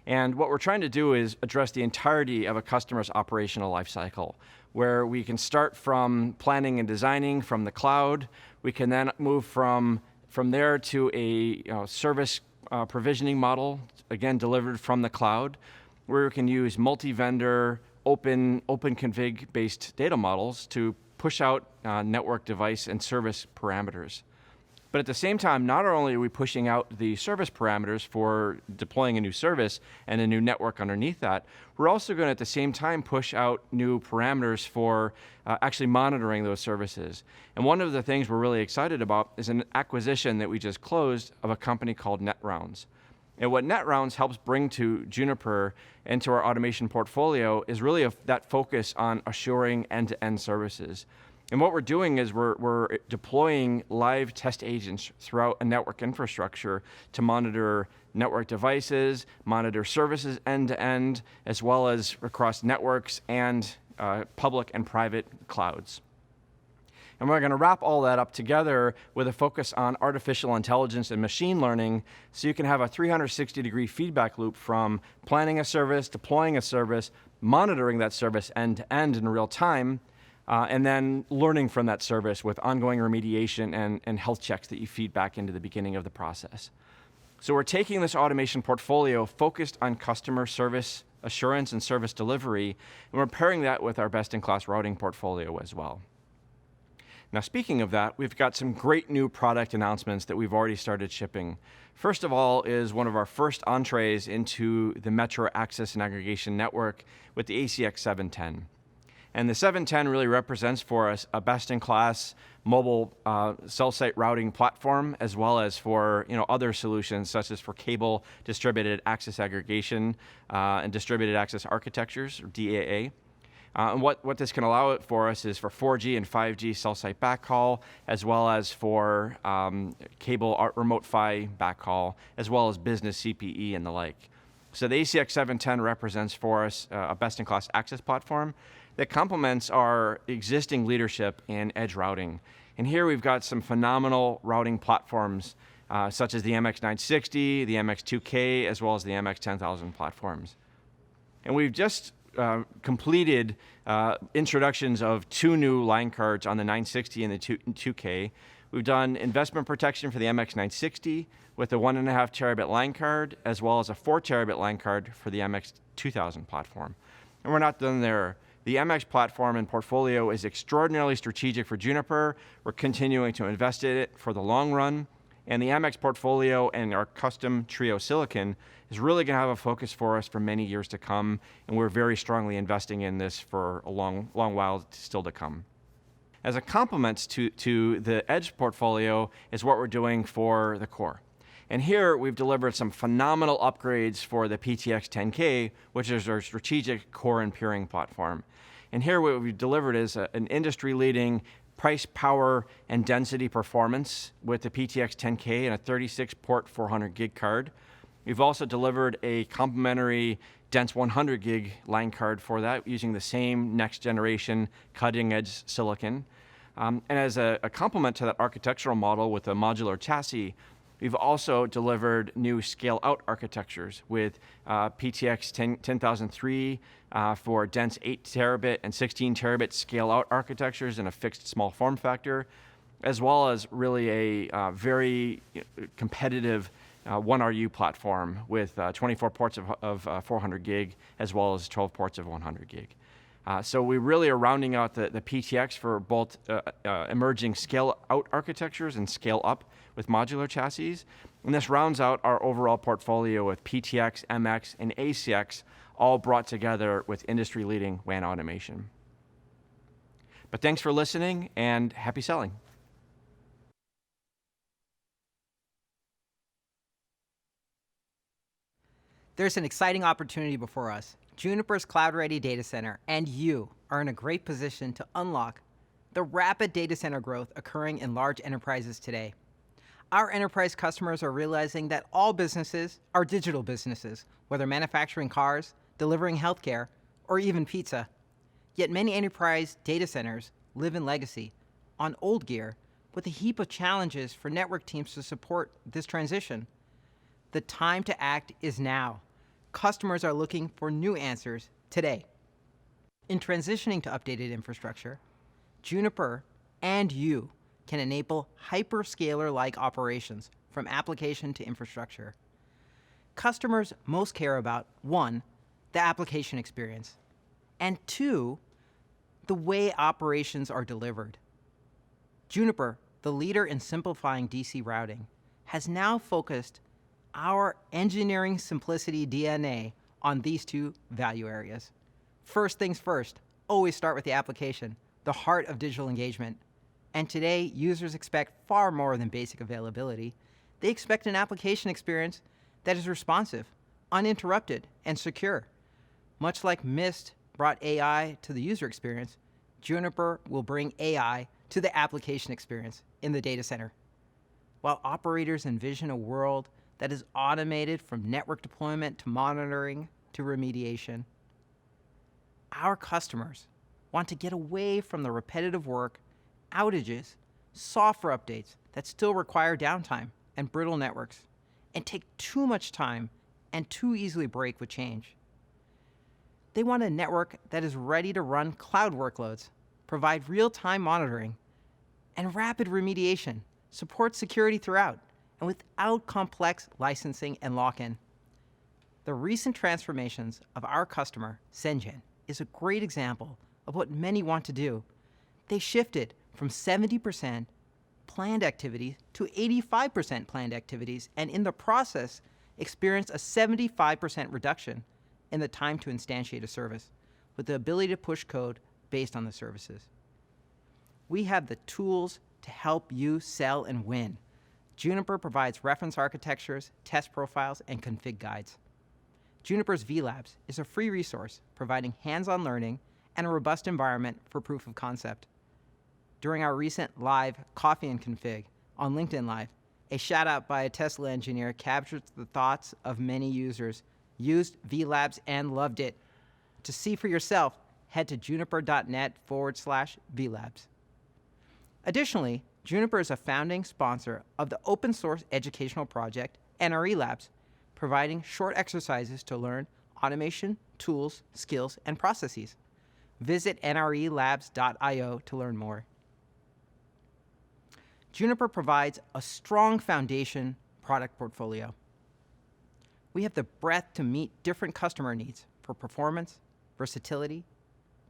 And what we're trying to do is address the entirety of a customer's operational lifecycle, where we can start from planning and designing from the cloud. We can then move from there to a service provisioning model, again delivered from the cloud, where we can use multi-vendor, open config-based data models to push out network device and service parameters. But at the same time, not only are we pushing out the service parameters for deploying a new service and a new network underneath that, we're also going to at the same time push out new parameters for actually monitoring those services. And one of the things we're really excited about is an acquisition that we just closed of a company called NetRounds. And what NetRounds helps bring to Juniper and to our automation portfolio is really that focus on assuring end-to-end services. And what we're doing is we're deploying live test agents throughout a network infrastructure to monitor network devices, monitor services end-to-end, as well as across networks and public and private clouds. And we're going to wrap all that up together with a focus on artificial intelligence and machine learning, so you can have a 360-degree feedback loop from planning a service, deploying a service, monitoring that service end-to-end in real time, and then learning from that service with ongoing remediation and health checks that you feed back into the beginning of the process. So we're taking this automation portfolio focused on customer service assurance and service delivery, and we're pairing that with our best-in-class routing portfolio as well. Now, speaking of that, we've got some great new product announcements that we've already started shipping. First of all is one of our first entrees into the metro access and aggregation network with the ACX 710. And the 710 really represents for us a best-in-class mobile cell site routing platform, as well as for other solutions such as for cable distributed access aggregation and distributed access architectures, or DAA. And what this can allow it for us is for 4G and 5G cell site backhaul, as well as for cable remote PHY backhaul, as well as business CPE and the like. So the ACX 710 represents for us a best-in-class access platform that complements our existing leadership in edge routing. And here we've got some phenomenal routing platforms such as the MX960, the MX2K, as well as the MX10000 platforms. And we've just completed introductions of 2 new line cards on the 960 and the 2K. We've done investment protection for the MX960 with a 1.5 terabit line card, as well as a 4 terabit line card for the MX2000 platform. And we're not done there. The MX platform and portfolio is extraordinarily strategic for Juniper. We're continuing to invest in it for the long run. And the MX portfolio and our custom Trio silicon is really going to have a focus for us for many years to come. And we're very strongly investing in this for a long while still to come. As a complement to the Edge portfolio is what we're doing for the core. And here we've delivered some phenomenal upgrades for the PTX 10K, which is our strategic core and peering platform. And here what we've delivered is an industry-leading price, power, and density performance with the PTX 10K and a 36-port 400 gig card. We've also delivered a complementary dense 100 gig line card for that using the same next generation cutting edge silicon. And as a complement to that architectural model with a modular chassis, we've also delivered new scale-out architectures with PTX 10003 for dense 8 terabit and 16 terabit scale-out architectures in a fixed small form factor, as well as really a very competitive 1RU platform with 24 ports of 400 gig, as well as 12 ports of 100 gig. So we really are rounding out the PTX for both emerging scale-out architectures and scale-up with modular chassis. And this rounds out our overall portfolio with PTX, MX, and ACX, all brought together with industry-leading WAN automation. But thanks for listening, and happy selling. There's an exciting opportunity before us. Juniper's cloud-ready data center and you are in a great position to unlock the rapid data center growth occurring in large enterprises today. Our enterprise customers are realizing that all businesses are digital businesses, whether manufacturing cars, delivering healthcare, or even pizza. Yet many enterprise data centers live in legacy on old gear with a heap of challenges for network teams to support this transition. The time to act is now. Customers are looking for new answers today. In transitioning to updated infrastructure, Juniper and you can enable hyperscaler-like operations from application to infrastructure. Customers most care about, 1, the application experience, and 2, the way operations are delivered. Juniper, the leader in simplifying DC routing, has now focused our engineering simplicity DNA on these 2 value areas. First things first, always start with the application, the heart of digital engagement. And today, users expect far more than basic availability. They expect an application experience that is responsive, uninterrupted, and secure. Much like Mist brought AI to the user experience, Juniper will bring AI to the application experience in the data center. While operators envision a world that is automated from network deployment to monitoring to remediation, our customers want to get away from the repetitive work, outages, software updates that still require downtime and brittle networks, and take too much time and too easily break with change. They want a network that is ready to run cloud workloads, provide real-time monitoring, and rapid remediation, support security throughout, and without complex licensing and lock-in. The recent transformations of our customer, Sengen, is a great example of what many want to do. They shifted from 70% planned activities to 85% planned activities, and in the process, experienced a 75% reduction in the time to instantiate a service, with the ability to push code based on the services. We have the tools to help you sell and win. Juniper provides reference architectures, test profiles, and config guides. Juniper's vLabs is a free resource providing hands-on learning and a robust environment for proof of concept. During our recent live Coffee and Config on LinkedIn Live, a shout out by a Tesla engineer captured the thoughts of many users, used vLabs and loved it. To see for yourself, head to juniper.net/vLabs. Additionally, Juniper is a founding sponsor of the open source educational project NRE Labs, providing short exercises to learn automation, tools, skills, and processes. Visit nrelabs.io to learn more. Juniper provides a strong foundation product portfolio. We have the breadth to meet different customer needs for performance, versatility,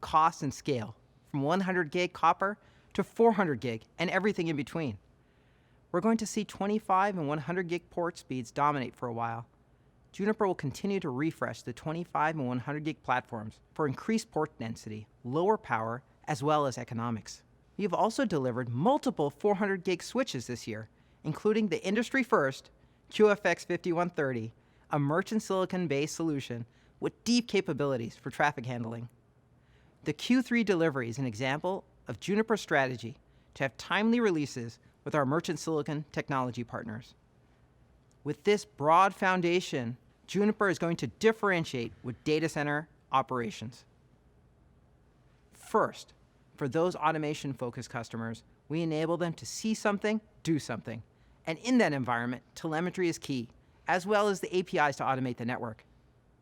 cost, and scale, from 100 gig copper to 400 gig and everything in between. We're going to see 25 and 100 gig port speeds dominate for a while. Juniper will continue to refresh the 25 and 100 gig platforms for increased port density, lower power, as well as economics. We have also delivered multiple 400 gig switches this year, including the industry first QFX 5130, a merchant silicon-based solution with deep capabilities for traffic handling. The Q3 delivery is an example of Juniper's strategy to have timely releases with our merchant silicon technology partners. With this broad foundation, Juniper is going to differentiate with data center operations. First, for those automation-focused customers, we enable them to see something, do something. And in that environment, telemetry is key, as well as the APIs to automate the network.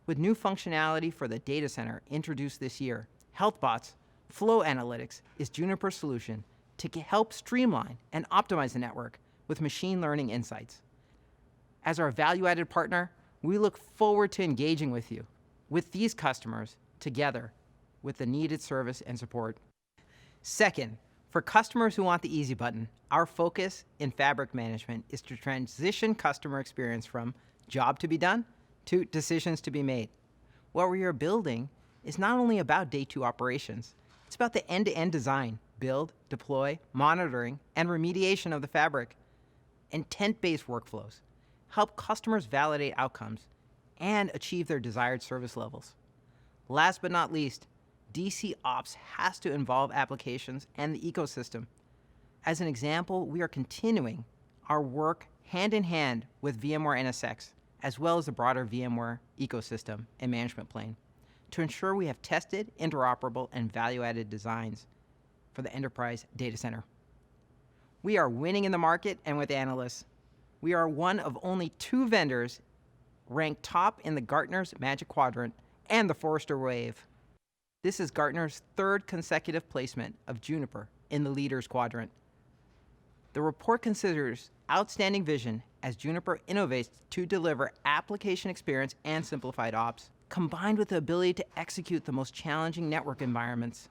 With new functionality for the data center introduced this year, HealthBots, Flow Analytics is Juniper's solution to help streamline and optimize the network with machine learning insights. As our value-added partner, we look forward to engaging with you, with these customers, together, with the needed service and support. Second, for customers who want the easy button, our focus in fabric management is to transition customer experience from job to be done to decisions to be made. What we are building is not only about day 2 operations, it's about the end-to-end design, build, deploy, monitoring, and remediation of the fabric. Intent-based workflows help customers validate outcomes and achieve their desired service levels. Last but not least, DC Ops has to involve applications and the ecosystem. As an example, we are continuing our work hand in hand with VMware NSX, as well as the broader VMware ecosystem and management plane, to ensure we have tested, interoperable, and value-added designs. for the enterprise data center. We are winning in the market and with analysts. We are one of only 2 vendors ranked top in the Gartner's Magic Quadrant and the Forrester Wave. This is Gartner's 3rd consecutive placement of Juniper in the Leaders Quadrant. The report considers outstanding vision as Juniper innovates to deliver application experience and simplified ops, combined with the ability to execute the most challenging network environments.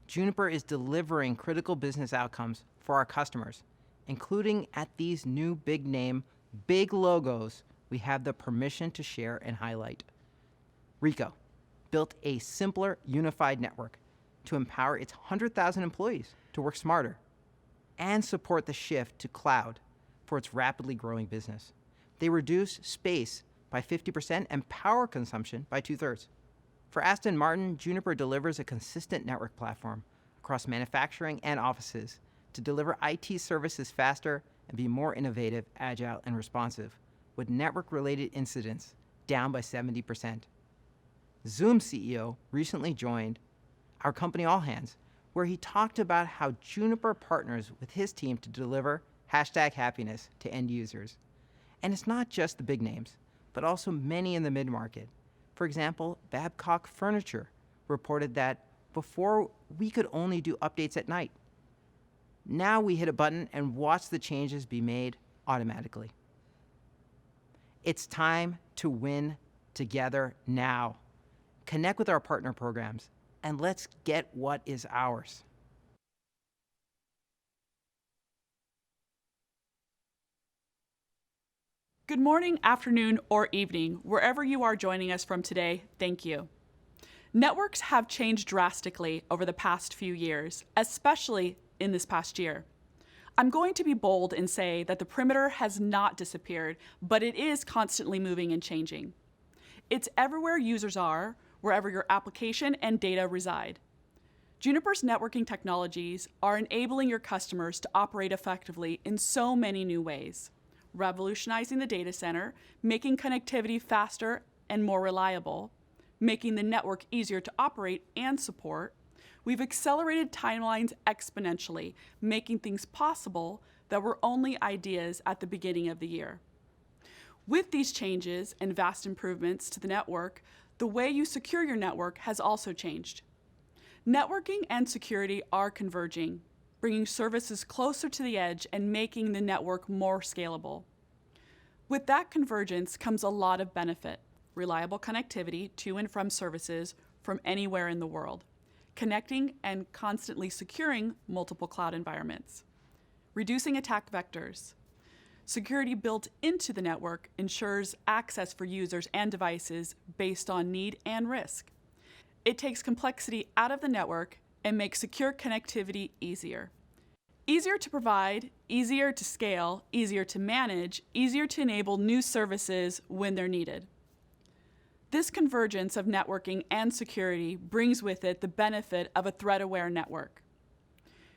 Juniper is delivering critical business outcomes for our customers, including at these new big name, big logos we have the permission to share and highlight. Ricoh built a simpler, unified network to empower its 100,000 employees to work smarter and support the shift to cloud for its rapidly growing business. They reduce space by 50% and power consumption by 2/3. For Aston Martin, Juniper delivers a consistent network platform across manufacturing and offices to deliver IT services faster and be more innovative, agile, and responsive, with network-related incidents down by 70%. Zoom CEO recently joined our company All Hands, where he talked about how Juniper partners with his team to deliver #happiness to end users. And it's not just the big names, but also many in the mid-market. For example, Babcock Furniture reported that before we could only do updates at night. Now we hit a button and watch the changes be made automatically. It's time to win together now. Connect with our partner programs and let's get what is ours. Good morning, afternoon, or evening, wherever you are joining us from today, thank you. Networks have changed drastically over the past few years, especially in this past year. I'm going to be bold and say that the perimeter has not disappeared, but it is constantly moving and changing. It's everywhere users are, wherever your application and data reside. Juniper's networking technologies are enabling your customers to operate effectively in so many new ways, revolutionizing the data center, making connectivity faster and more reliable, making the network easier to operate and support. We've accelerated timelines exponentially, making things possible that were only ideas at the beginning of the year. With these changes and vast improvements to the network, the way you secure your network has also changed. Networking and security are converging, bringing services closer to the edge and making the network more scalable. With that convergence comes a lot of benefit: reliable connectivity to and from services from anywhere in the world, connecting and constantly securing multiple cloud environments, reducing attack vectors. Security built into the network ensures access for users and devices based on need and risk. It takes complexity out of the network and makes secure connectivity easier. Easier to provide, easier to scale, easier to manage, easier to enable new services when they're needed. This convergence of networking and security brings with it the benefit of a threat-aware network.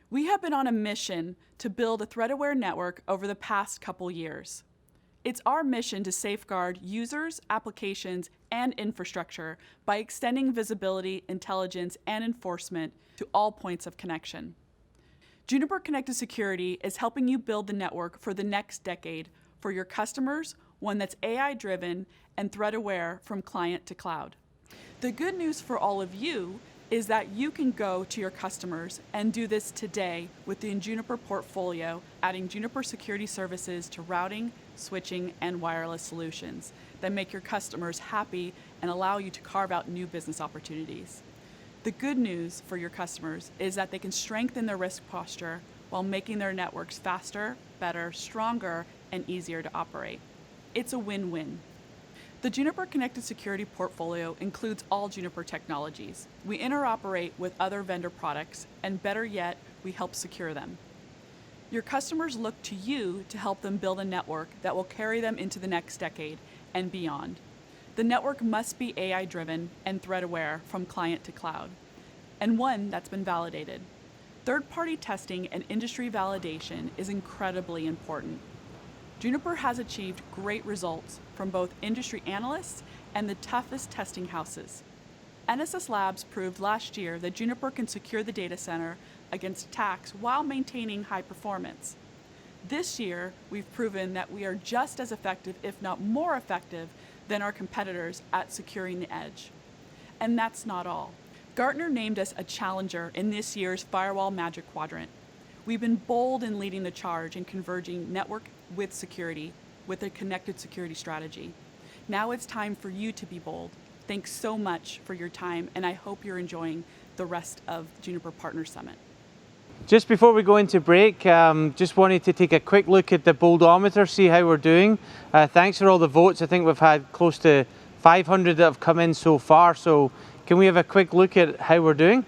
We have been on a mission to build a threat-aware network over the past couple years. It's our mission to safeguard users, applications, and infrastructure by extending visibility, intelligence, and enforcement to all points of connection. Juniper Connected Security is helping you build the network for the next decade for your customers, one that's AI-driven and threat-aware from client to cloud. The good news for all of you is that you can go to your customers and do this today with the Juniper portfolio, adding Juniper security services to routing, switching, and wireless solutions that make your customers happy and allow you to carve out new business opportunities. The good news for your customers is that they can strengthen their risk posture while making their networks faster, better, stronger, and easier to operate. It's a win-win. The Juniper Connected Security portfolio includes all Juniper technologies. We interoperate with other vendor products, and better yet, we help secure them. Your customers look to you to help them build a network that will carry them into the next decade and beyond. The network must be AI-driven and threat-aware from client to cloud, and one that's been validated. Third-party testing and industry validation is incredibly important. Juniper has achieved great results from both industry analysts and the toughest testing houses. NSS Labs proved last year that Juniper can secure the data center against attacks while maintaining high performance. This year, we've proven that we are just as effective, if not more effective, than our competitors at securing the edge. And that's not all. Gartner named us a challenger in this year's Firewall Magic Quadrant. We've been bold in leading the charge in converging network with security with a connected security strategy. Now it's time for you to be bold. Thanks so much for your time, and I hope you're enjoying the rest of Juniper Partner Summit. Just before we go into break, just wanted to take a quick look at the Boldometer, see how we're doing. Thanks for all the votes. I think we've had close to 500 that have come in so far. So can we have a quick look at how we're doing?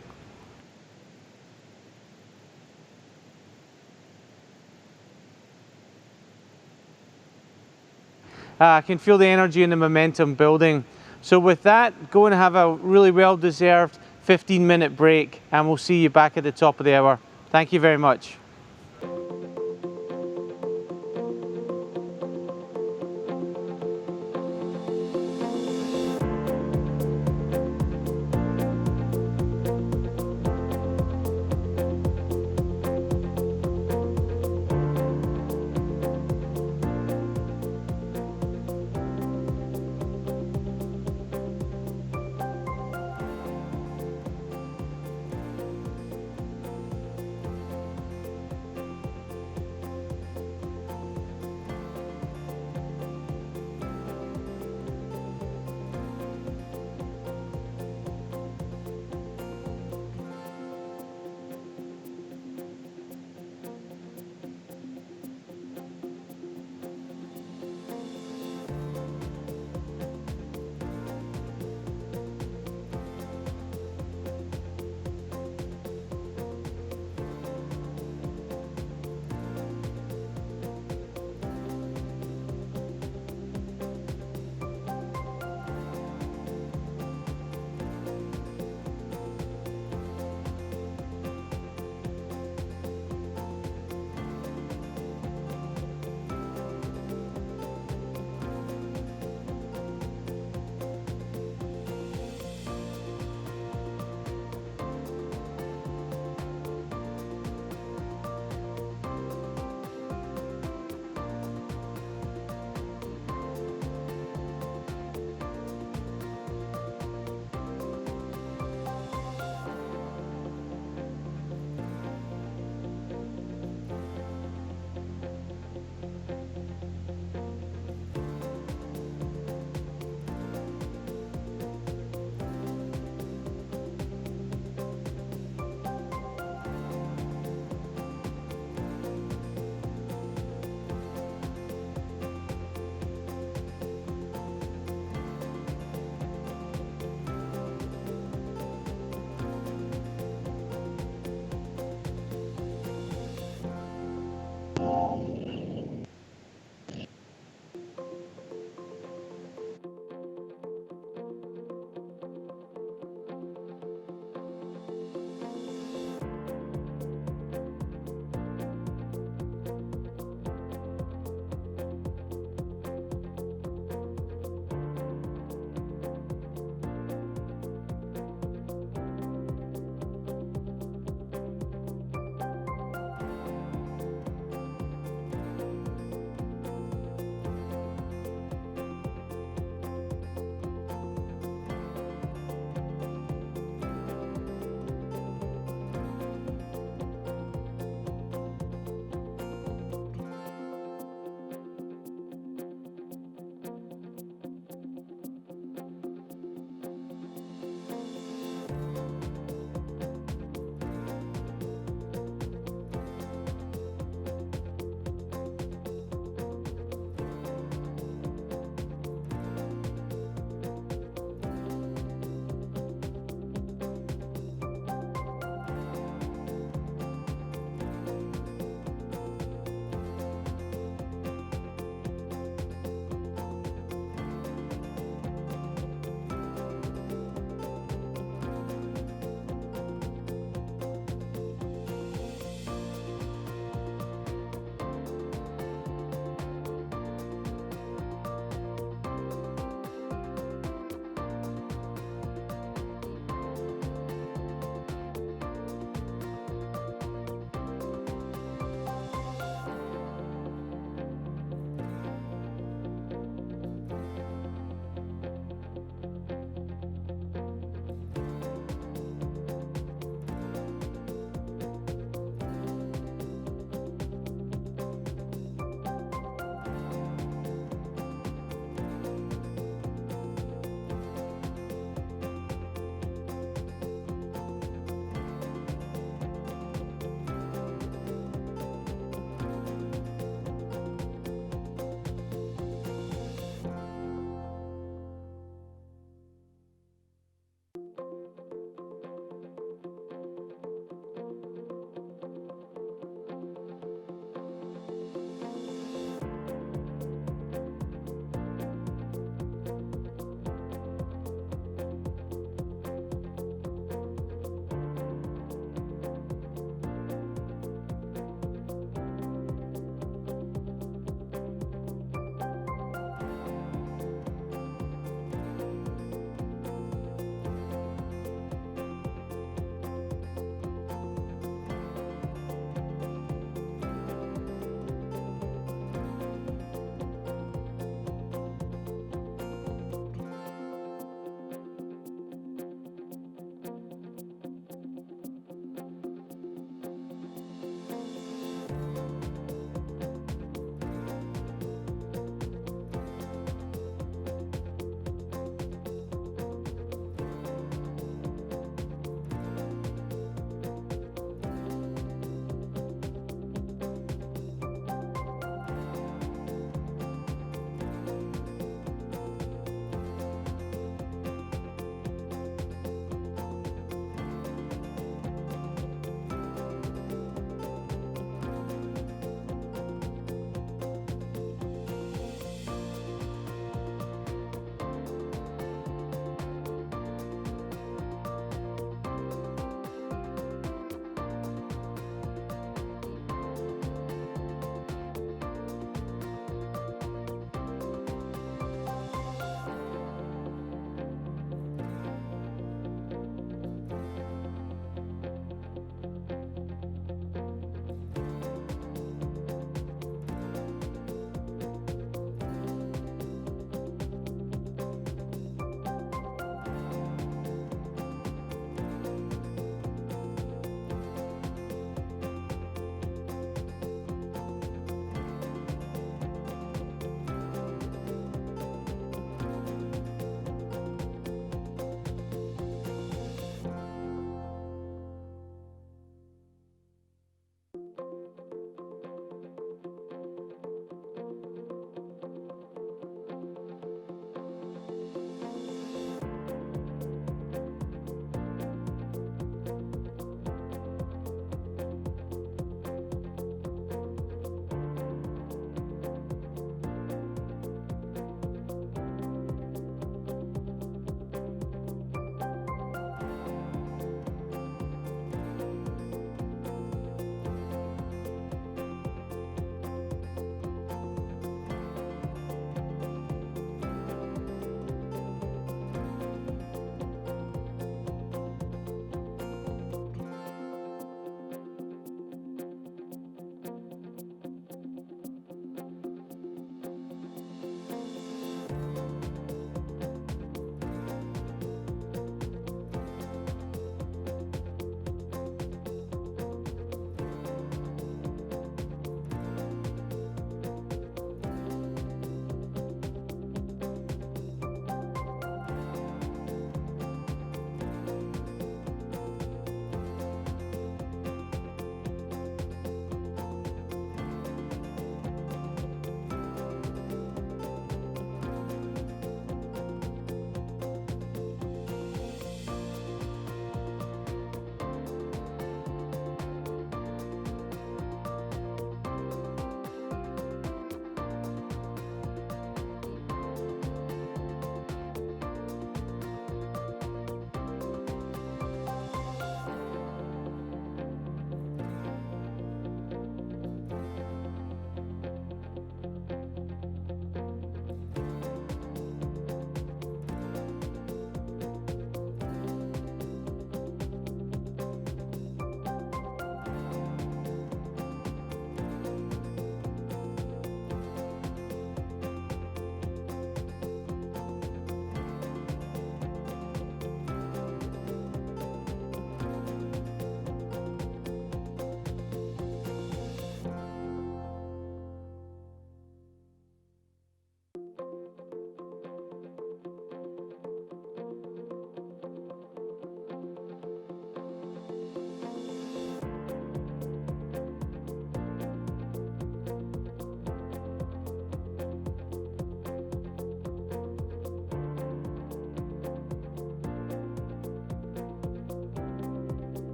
I can feel the energy and the momentum building. So with that, go and have a really well-deserved 15-minute break, and we'll see you back at the top of the hour. Thank you very much.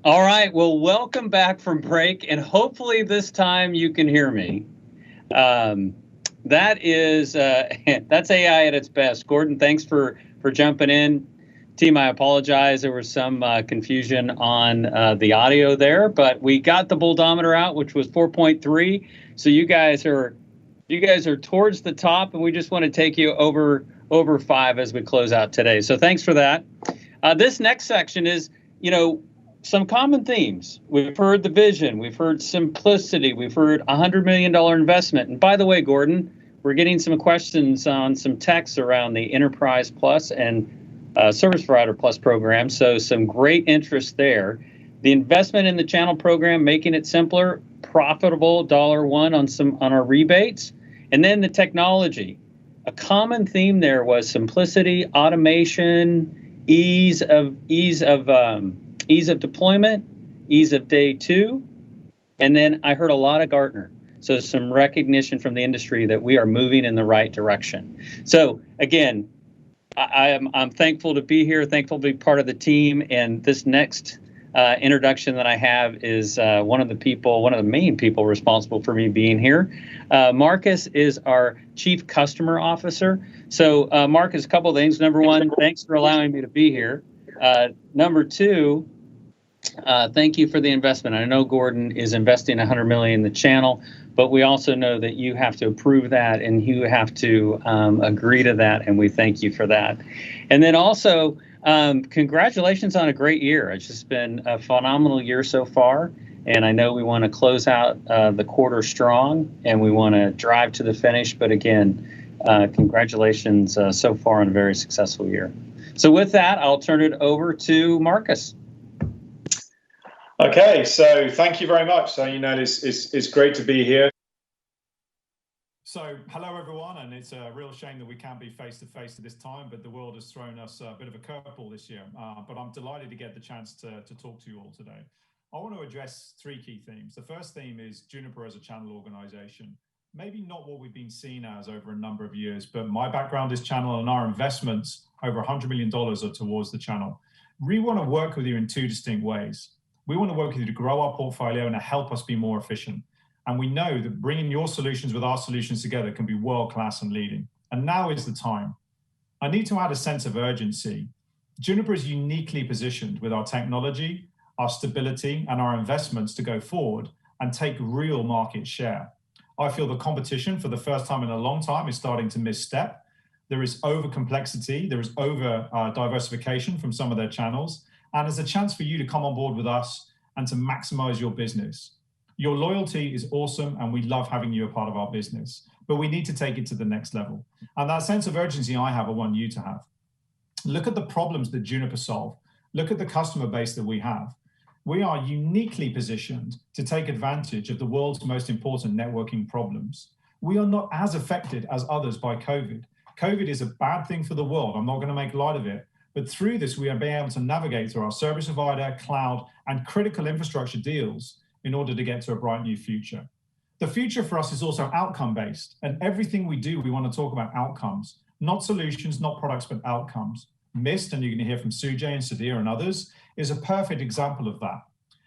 All right. Well, welcome back from break, and hopefully this time you can hear me. That is that's AI at its best. Gordon, thanks for jumping in. Team, I apologize. There was some confusion on the audio there, but we got the boldometer out, which was 4.3. So you guys are towards the top, and we just want to take you over 5 as we close out today. So thanks for that. This next section is, some common themes. We've heard the vision, we've heard simplicity, we've heard $100 million investment. And by the way, Gordon, we're getting some questions on some texts around the Enterprise Plus and Service Provider Plus program. So some great interest there. The investment in the channel program, making it simpler, profitable, $1 on our rebates. And then the technology. A common theme there was simplicity, automation, ease of deployment, ease of day 2, and then I heard a lot of Gartner. So some recognition from the industry that we are moving in the right direction. So again, I'm thankful to be here, thankful to be part of the team, and this next introduction that I have is one of the main people responsible for me being here. Marcus is our Chief Customer Officer. So Marcus, a couple of things. Number one, thanks for allowing me to be here. Number two, thank you for the investment. I know Gordon is investing $100 million in the channel, but we also know that you have to approve that and you have to agree to that, and we thank you for that. And then also, congratulations on a great year. It's just been a phenomenal year so far, and I know we want to close out the quarter strong, and we want to drive to the finish. But again, congratulations so far on a very successful year. So with that, I'll turn it over to Marcus. Okay, so thank you very much. So, it's great to be here. So, hello everyone, and it's a real shame that we can't be face-to-face at this time, but the world has thrown us a bit of a curveball this year. But I'm delighted to get the chance to talk to you all today. I want to address 3 key themes. The first theme is Juniper as a channel organization. Maybe not what we've been seen as over a number of years, but my background is channel, and our investments, over $100 million, are towards the channel. We want to work with you in 2 distinct ways. We want to work with you to grow our portfolio and to help us be more efficient. And we know that bringing your solutions with our solutions together can be world-class and leading. And now is the time. I need to add a sense of urgency. Juniper is uniquely positioned with our technology, our stability, and our investments to go forward and take real market share. I feel the competition for the first time in a long time is starting to misstep. There is over complexity, there is over diversification from some of their channels, and there's a chance for you to come on board with us and to maximize your business. Your loyalty is awesome, and we love having you a part of our business, but we need to take it to the next level. And that sense of urgency I have, I want you to have. Look at the problems that Juniper solve. Look at the customer base that we have. We are uniquely positioned to take advantage of the world's most important networking problems. We are not as affected as others by COVID. COVID is a bad thing for the world. I'm not going to make light of it. But through this, we are being able to navigate through our service provider, cloud, and critical infrastructure deals in order to get to a bright new future. The future for us is also outcome-based. And everything we do, we want to talk about outcomes, not solutions, not products, but outcomes. Mist, and you're going to hear from Sujay and Sudhir and others, is a perfect example of that.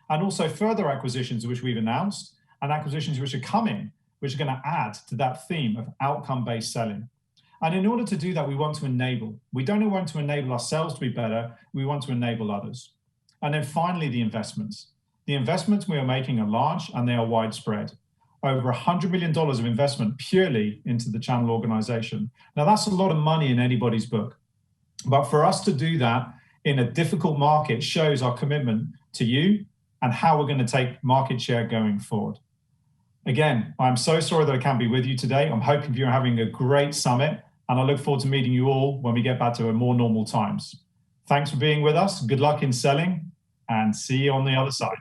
And also further acquisitions which we've announced and acquisitions which are coming, which are going to add to that theme of outcome-based selling. And in order to do that, we want to enable. We don't want to enable ourselves to be better. We want to enable others. And then finally, the investments. The investments we are making are large and they are widespread. Over $100 million of investment purely into the channel organization. Now, that's a lot of money in anybody's book. But for us to do that in a difficult market shows our commitment to you and how we're going to take market share going forward. Again, I'm so sorry that I can't be with you today. I'm hoping you're having a great summit, and I look forward to meeting you all when we get back to more normal times. Thanks for being with us. Good luck in selling, and see you on the other side.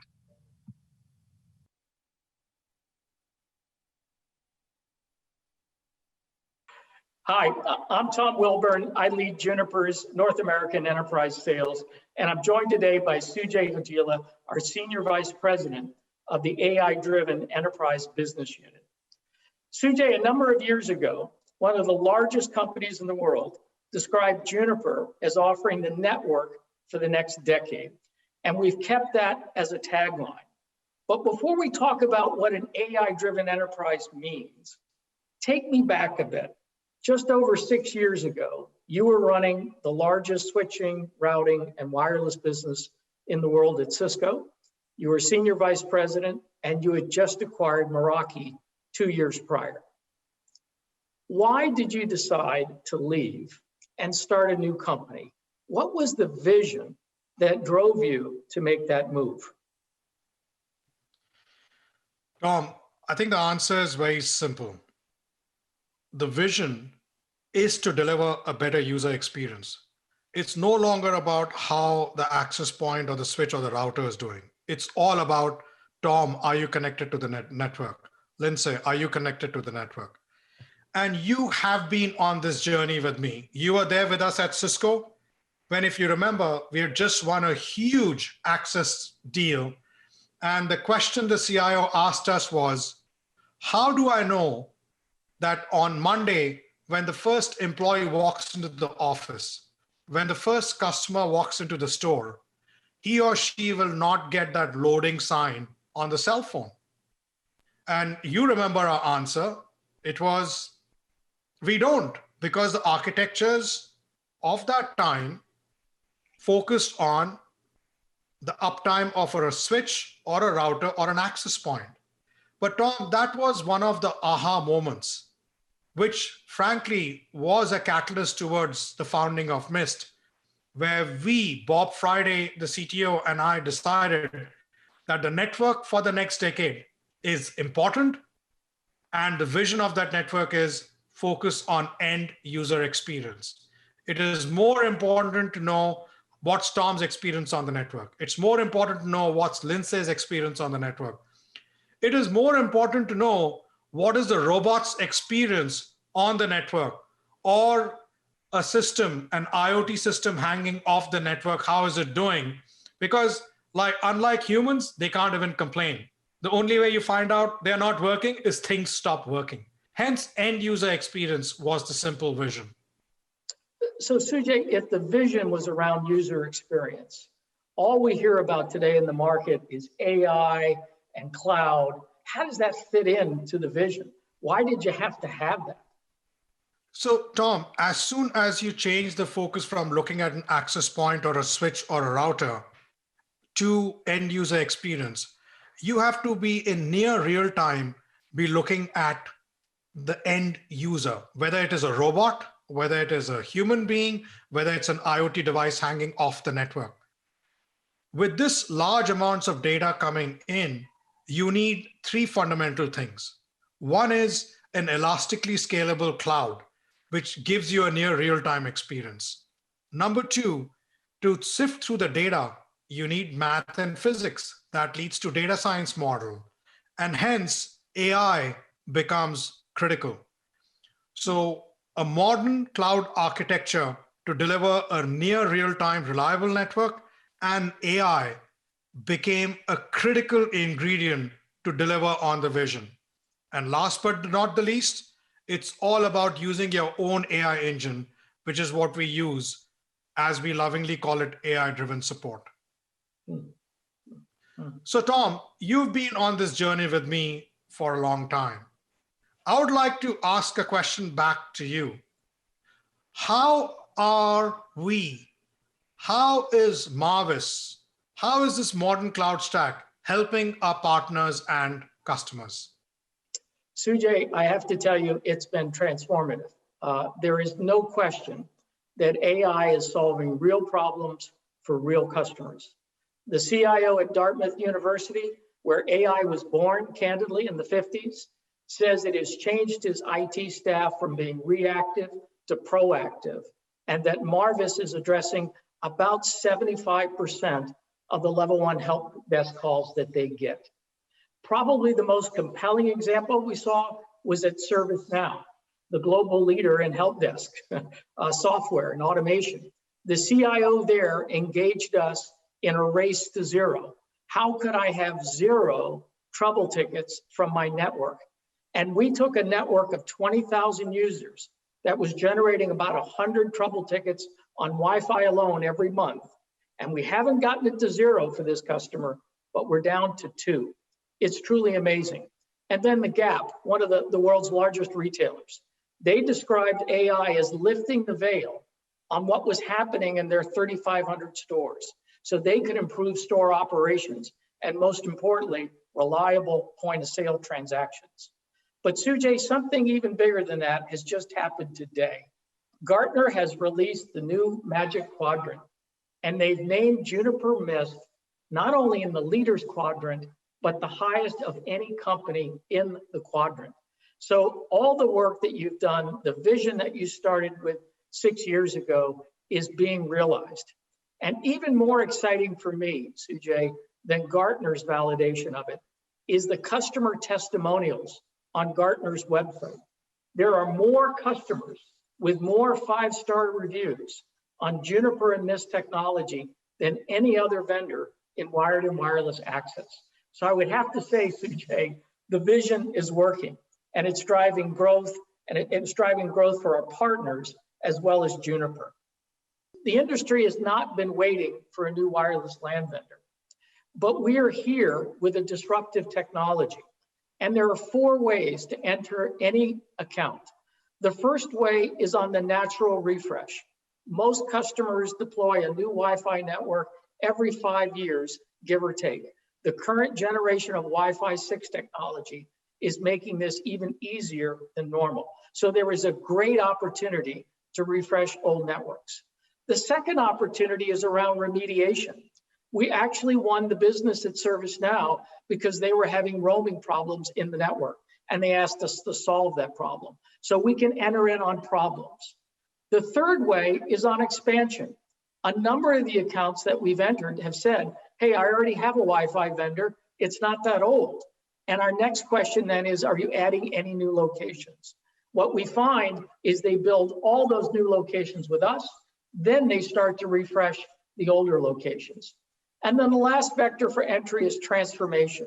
Hi, I'm Tom Wilburn. I lead Juniper's North American enterprise sales, and I'm joined today by Sujay Hajila, our Senior Vice President of the AI-driven Enterprise Business Unit. Sujay, a number of years ago, one of the largest companies in the world described Juniper as offering the network for the next decade. And we've kept that as a tagline. But before we talk about what an AI-driven enterprise means, take me back a bit. Just over 6 years ago, you were running the largest switching, routing, and wireless business in the world at Cisco. You were senior vice president, and you had just acquired Meraki 2 years prior. Why did you decide to leave and start a new company? What was the vision that drove you to make that move? Tom, I think the answer is very simple. The vision is to deliver a better user experience. It's no longer about how the access point or the switch or the router is doing. It's all about, Tom, are you connected to the network? Lindsay, are you connected to the network? And you have been on this journey with me. You were there with us at Cisco when, if you remember, we had just won a huge access deal. And the question the CIO asked us was, how do I know that on Monday, when the first employee walks into the office, when the first customer walks into the store, he or she will not get that loading sign on the cell phone? And you remember our answer. It was, we don't, because the architectures of that time focused on the uptime of a switch or a router or an access point. But Tom, that was one of the aha moments, which frankly was a catalyst towards the founding of Mist, where we, Bob Friday, the CTO, and I decided that the network for the next decade is important. And the vision of that network is focus on end user experience. It is more important to know what's Tom's experience on the network. It's more important to know what's Lindsay's experience on the network. It is more important to know what is the robot's experience on the network, or a system, an IoT system hanging off the network, how is it doing? Because unlike humans, they can't even complain. The only way you find out they're not working is things stop working. Hence, end user experience was the simple vision. So Sujay, if the vision was around user experience, all we hear about today in the market is AI and cloud. How does that fit into the vision? Why did you have to have that? So Tom, as soon as you change the focus from looking at an access point or a switch or a router to end user experience, you have to be in near real time, be looking at the end user, whether it is a robot, whether it is a human being, whether it's an IoT device hanging off the network. With this large amounts of data coming in, you need three fundamental things. One is an elastically scalable cloud, which gives you a near real-time experience. Number two, to sift through the data, you need math and physics that leads to data science model. And hence, AI becomes critical. So a modern cloud architecture to deliver a near real-time reliable network and AI became a critical ingredient to deliver on the vision. And last but not the least, it's all about using your own AI engine, which is what we use, as we lovingly call it, AI-driven support. So Tom, you've been on this journey with me for a long time. I would like to ask a question back to you. How is Marvis, how is this modern cloud stack helping our partners and customers? Sujay, I have to tell you, it's been transformative. There is no question that AI is solving real problems for real customers. The CIO at Dartmouth University, where AI was born, candidly, in the 50s, says it has changed his IT staff from being reactive to proactive, and that Marvis is addressing about 75% of the level 1 help desk calls that they get. Probably the most compelling example we saw was at ServiceNow, the global leader in help desk software and automation. The CIO there engaged us in a race to zero. How could I have zero trouble tickets from my network? And we took a network of 20,000 users that was generating about 100 trouble tickets on Wi-Fi alone every month. And we haven't gotten it to 0 for this customer, but we're down to 2. It's truly amazing. And then the Gap, one of the world's largest retailers, they described AI as lifting the veil on what was happening in their 3,500 stores so they could improve store operations and, most importantly, reliable point of sale transactions. But Sujay, something even bigger than that has just happened today. Gartner has released the new Magic Quadrant, and they've named Juniper Mist not only in the leaders quadrant, but the highest of any company in the quadrant. So all the work that you've done, the vision that you started with 6 years ago is being realized. And even more exciting for me, Sujay, than Gartner's validation of it is the customer testimonials on Gartner's website. There are more customers with more 5-star reviews on Juniper and Mist technology than any other vendor in wired and wireless access. So I would have to say, Sujay, the vision is working and it's driving growth, and it's driving growth for our partners as well as Juniper. The industry has not been waiting for a new wireless LAN vendor, but we are here with a disruptive technology. And there are 4 ways to enter any account. The first way is on the natural refresh. Most customers deploy a new Wi-Fi network every 5 years, give or take. The current generation of Wi-Fi 6 technology is making this even easier than normal. So there is a great opportunity to refresh old networks. The second opportunity is around remediation. We actually won the business at ServiceNow because they were having roaming problems in the network, and they asked us to solve that problem. So we can enter in on problems. The third way is on expansion. A number of the accounts that we've entered have said, hey, I already have a Wi-Fi vendor. It's not that old. And our next question then is, are you adding any new locations? What we find is they build all those new locations with us, then they start to refresh the older locations. And then the last vector for entry is transformation.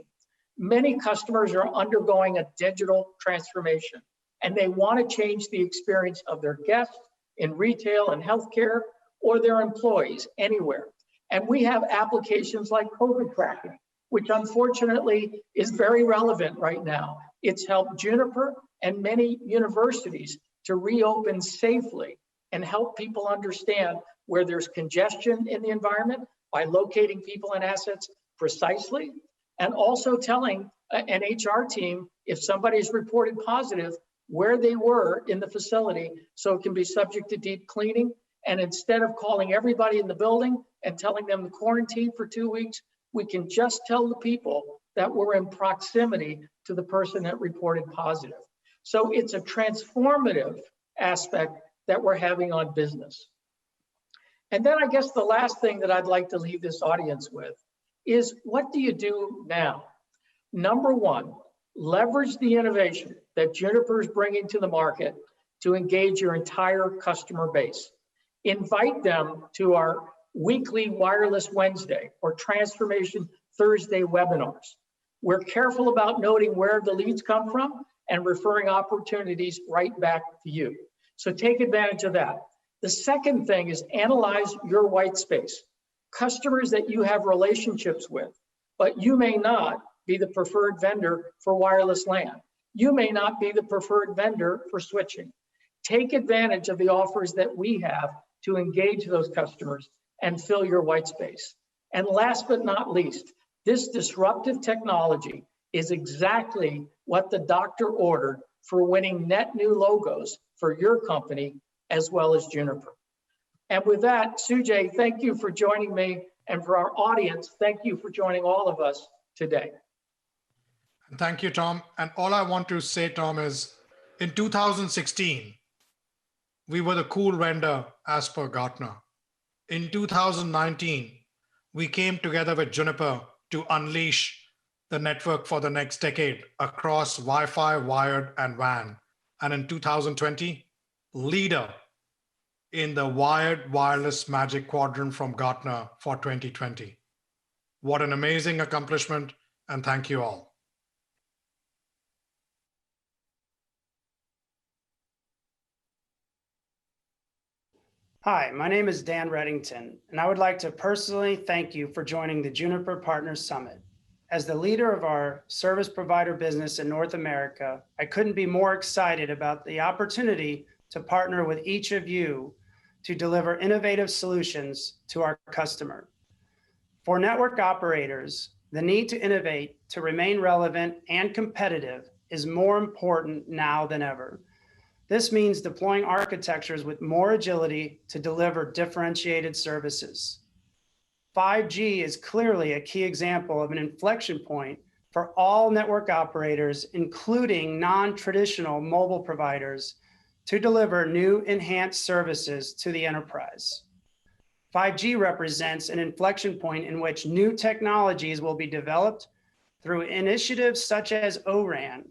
Many customers are undergoing a digital transformation, and they want to change the experience of their guests in retail and healthcare, or their employees anywhere. And we have applications like COVID tracking, which unfortunately is very relevant right now. It's helped Juniper and many universities to reopen safely and help people understand where there's congestion in the environment by locating people and assets precisely, and also telling an HR team if somebody is reported positive, where they were in the facility, so it can be subject to deep cleaning. And instead of calling everybody in the building and telling them to quarantine for 2 weeks, we can just tell the people that we're in proximity to the person that reported positive. So it's a transformative aspect that we're having on business. And then I guess the last thing that I'd like to leave this audience with is, what do you do now? Number one, leverage the innovation that Juniper is bringing to the market to engage your entire customer base. Invite them to our weekly Wireless Wednesday or Transformation Thursday webinars. We're careful about noting where the leads come from and referring opportunities right back to you. So take advantage of that. The second thing is analyze your white space. Customers that you have relationships with, but you may not be the preferred vendor for wireless LAN. You may not be the preferred vendor for switching. Take advantage of the offers that we have to engage those customers and fill your white space. And last but not least, this disruptive technology is exactly what the doctor ordered for winning net new logos for your company as well as Juniper. And with that, Sujay, thank you for joining me. And for our audience, thank you for joining all of us today. Thank you, Tom. And all I want to say, Tom, is in 2016, we were the cool vendor as per Gartner. In 2019, we came together with Juniper to unleash the network for the next decade across Wi-Fi, wired, and WAN. And in 2020, leader in the wired wireless Magic Quadrant from Gartner for 2020. What an amazing accomplishment, and thank you all. Hi, my name is Dan Reddington, and I would like to personally thank you for joining the Juniper Partners Summit. As the leader of our service provider business in North America, I couldn't be more excited about the opportunity to partner with each of you to deliver innovative solutions to our customer. For network operators, the need to innovate to remain relevant and competitive is more important now than ever. This means deploying architectures with more agility to deliver differentiated services. 5G is clearly a key example of an inflection point for all network operators, including non-traditional mobile providers, to deliver new enhanced services to the enterprise. 5G represents an inflection point in which new technologies will be developed through initiatives such as O-RAN,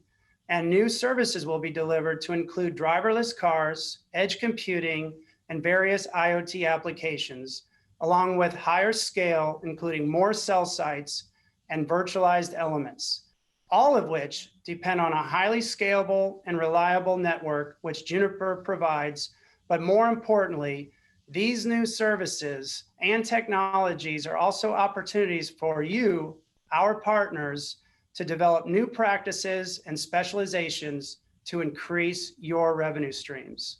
and new services will be delivered to include driverless cars, edge computing, and various IoT applications, along with higher scale, including more cell sites and virtualized elements, all of which depend on a highly scalable and reliable network, which Juniper provides. But more importantly, these new services and technologies are also opportunities for you, our partners, to develop new practices and specializations to increase your revenue streams.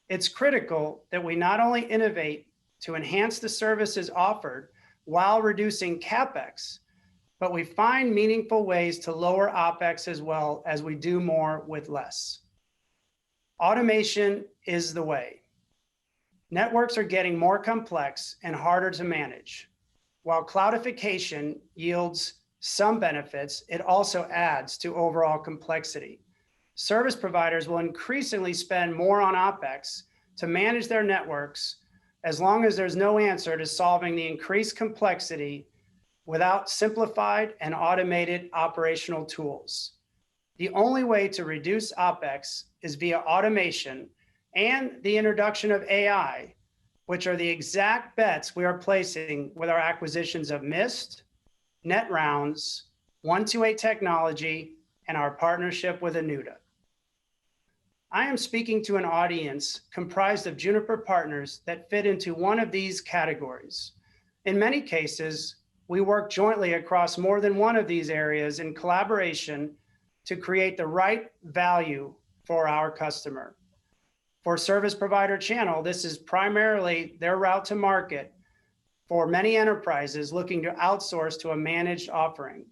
It's critical that we not only innovate to enhance the services offered while reducing CapEx, but we find meaningful ways to lower OpEx as well as we do more with less. Automation is the way. Networks are getting more complex and harder to manage. While cloudification yields some benefits, it also adds to overall complexity. Service providers will increasingly spend more on OpEx to manage their networks as long as there's no answer to solving the increased complexity without simplified and automated operational tools. The only way to reduce OpEx is via automation and the introduction of AI, which are the exact bets we are placing with our acquisitions of Mist, NetRounds, 128 Technology, and our partnership with Anuta. I am speaking to an audience comprised of Juniper partners that fit into one of these categories. In many cases, we work jointly across more than one of these areas in collaboration to create the right value for our customer. For service provider channel, this is primarily their route to market for many enterprises looking to outsource to a managed offering.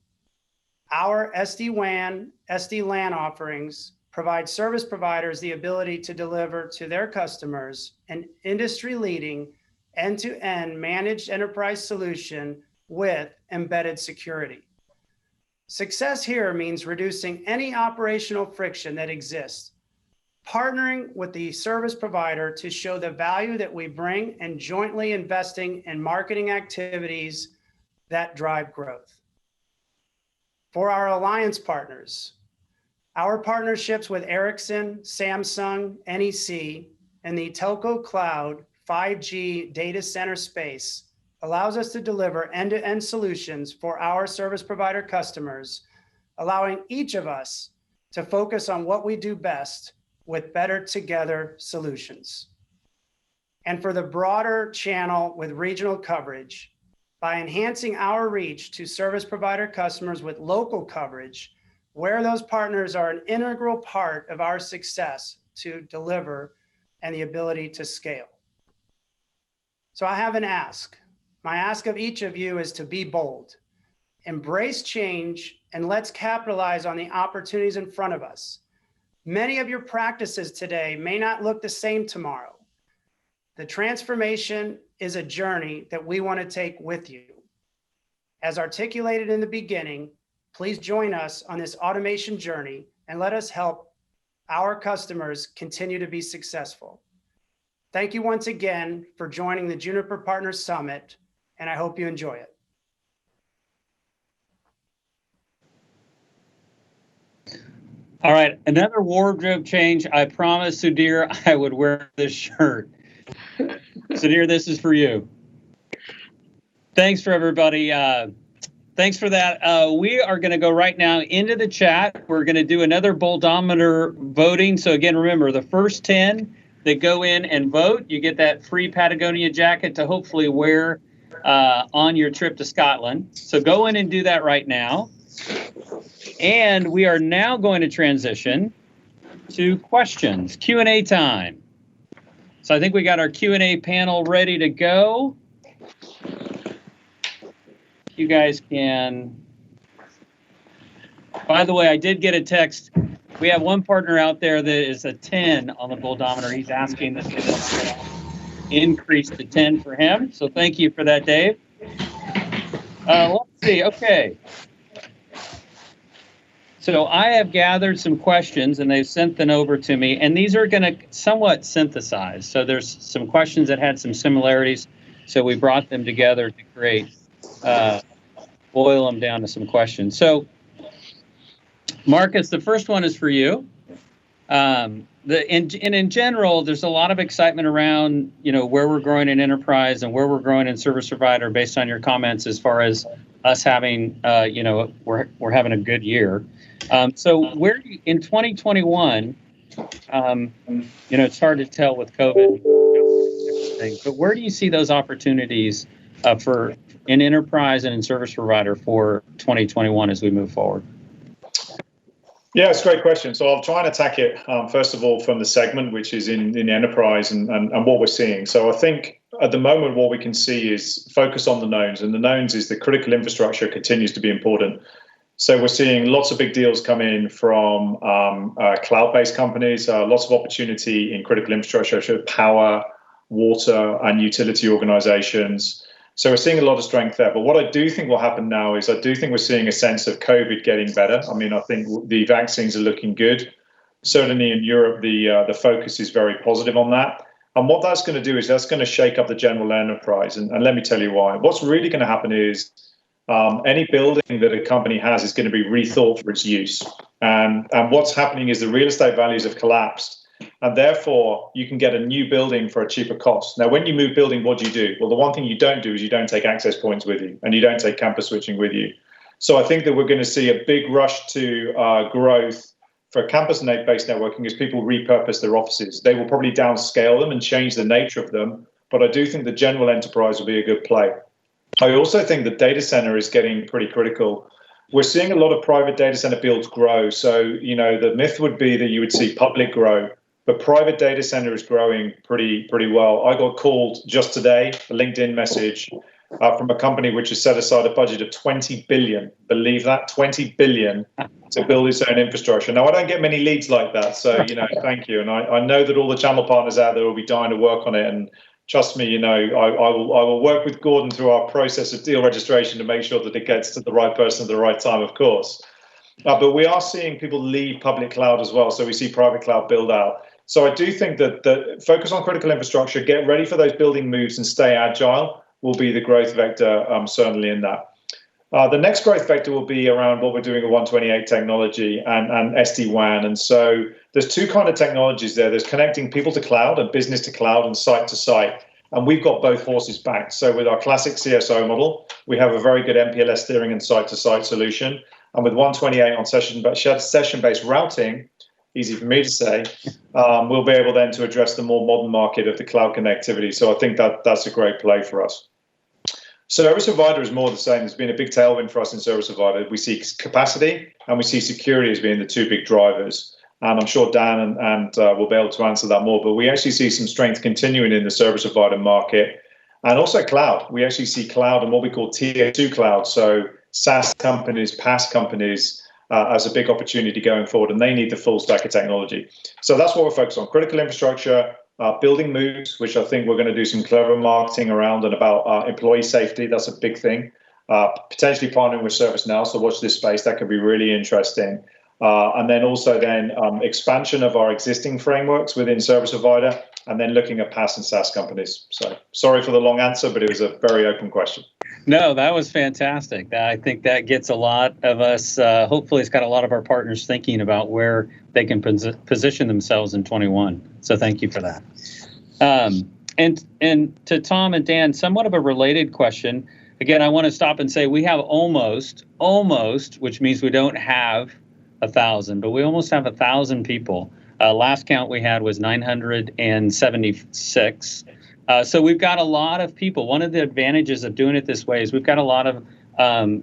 Our SD-WAN, SD-LAN offerings provide service providers the ability to deliver to their customers an industry-leading end-to-end managed enterprise solution with embedded security. Success here means reducing any operational friction that exists, partnering with the service provider to show the value that we bring, and jointly investing in marketing activities that drive growth. For our alliance partners, our partnerships with Ericsson, Samsung, NEC, and the telco cloud 5G data center space allows us to deliver end-to-end solutions for our service provider customers, allowing each of us to focus on what we do best with better together solutions. And for the broader channel with regional coverage, by enhancing our reach to service provider customers with local coverage, where those partners are an integral part of our success to deliver and the ability to scale. So I have an ask. My ask of each of you is to be bold, embrace change, and let's capitalize on the opportunities in front of us. Many of your practices today may not look the same tomorrow. The transformation is a journey that we want to take with you. As articulated in the beginning, please join us on this automation journey and let us help our customers continue to be successful. Thank you once again for joining the Juniper Partners Summit, and I hope you enjoy it. All right, another wardrobe change. I promised Sudhir I would wear this shirt. Sudhir, this is for you. Thanks for everybody. Thanks for that. We are going to go right now into the chat. We're going to do another boldometer voting. So again, remember, the first 10 that go in and vote. You get that free Patagonia jacket to hopefully wear on your trip to Scotland. So go in and do that right now. And we are now going to transition to questions, Q&A time. So I think we got our Q&A panel ready to go. You guys can. By the way, I did get a text. We have one partner out there that is a 10 on the Boldometer. He's asking that they increase to 10 for him. So thank you for that, Dave. Let's see. Okay. So I have gathered some questions, and they've sent them over to me. And these are going to somewhat synthesize. So there's some questions that had some similarities. So we brought them together to create, boil them down to some questions. So Marcus, the first one is for you. In general, there's a lot of excitement around, where we're growing in enterprise and where we're growing in service provider based on your comments as far as us having, we're having a good year. So where in 2021, it's hard to tell with COVID, but where do you see those opportunities for in enterprise and in service provider for 2021 as we move forward? Yeah, it's a great question. So I'll try and attack it, first of all, from the segment, which is in enterprise and what we're seeing. So I think at the moment, what we can see is focus on the knowns. And the knowns is the critical infrastructure continues to be important. So we're seeing lots of big deals come in from cloud-based companies, lots of opportunity in critical infrastructure, so power, water, and utility organizations. So we're seeing a lot of strength there. But what I do think will happen now is I do think we're seeing a sense of COVID getting better. I mean, I think the vaccines are looking good. Certainly in Europe, the focus is very positive on that. And what that's going to do is that's going to shake up the general enterprise. And let me tell you why. What's really going to happen is any building that a company has is going to be rethought for its use. And what's happening is the real estate values have collapsed. And therefore, you can get a new building for a cheaper cost. Now, when you move building, what do? Well, the one thing you don't do is you don't take access points with you, and you don't take campus switching with you. So I think that we're going to see a big rush to growth for campus-based networking as people repurpose their offices. They will probably downscale them and change the nature of them, but I do think the general enterprise will be a good play. I also think the data center is getting pretty critical. We're seeing a lot of private data center builds grow. So, the myth would be that you would see public grow. But private data center is growing pretty well. I got called just today, a LinkedIn message from a company which has set aside a budget of 20 billion. Believe that, 20 billion to build its own infrastructure. Now, I don't get many leads like that, so thank you. And I know that all the channel partners out there will be dying to work on it. And trust me, I will work with Gordon through our process of deal registration to make sure that it gets to the right person at the right time, of course. But we are seeing people leave public cloud as well. So we see private cloud build out. So I do think that the focus on critical infrastructure, get ready for those building moves and stay agile will be the growth vector, certainly in that. The next growth vector will be around what we're doing with 128 technology and SD-WAN. And so there's two kind of technologies there. There's connecting people to cloud and business to cloud and site to site. And we've got both horses backed. So with our classic CSO model, we have a very good MPLS steering and site to site solution. And with 128 on session-based routing, easy for me to say, we'll be able then to address the more modern market of the cloud connectivity. So I think that's a great play for us. Service provider is more the same. There's been a big tailwind for us in service provider. We see capacity and we see security as being the two big drivers. And I'm sure Dan and will be able to answer that more. But we actually see some strength continuing in the service provider market. And also cloud. We actually see cloud and what we call tier 2 cloud. So SaaS companies, PaaS companies, as a big opportunity going forward, and they need the full stack of technology. So that's what we're focused on: critical infrastructure, building moves, which I think we're going to do some clever marketing around, and about employee safety. That's a big thing. Potentially partnering with ServiceNow, so watch this space. That could be really interesting. And then also expansion of our existing frameworks within service provider, and then looking at PaaS and SaaS companies. So sorry for the long answer, but it was a very open question. No, that was fantastic. I think that gets a lot of us, hopefully it's got a lot of our partners thinking about where they can position themselves in 21. So thank you for that. And to Tom and Dan, somewhat of a related question. Again, I want to stop and say we have almost, which means we don't have 1,000, but we almost have 1,000 people Last count we had was 976. So we've got a lot of people. One of the advantages of doing it this way is we've got a lot of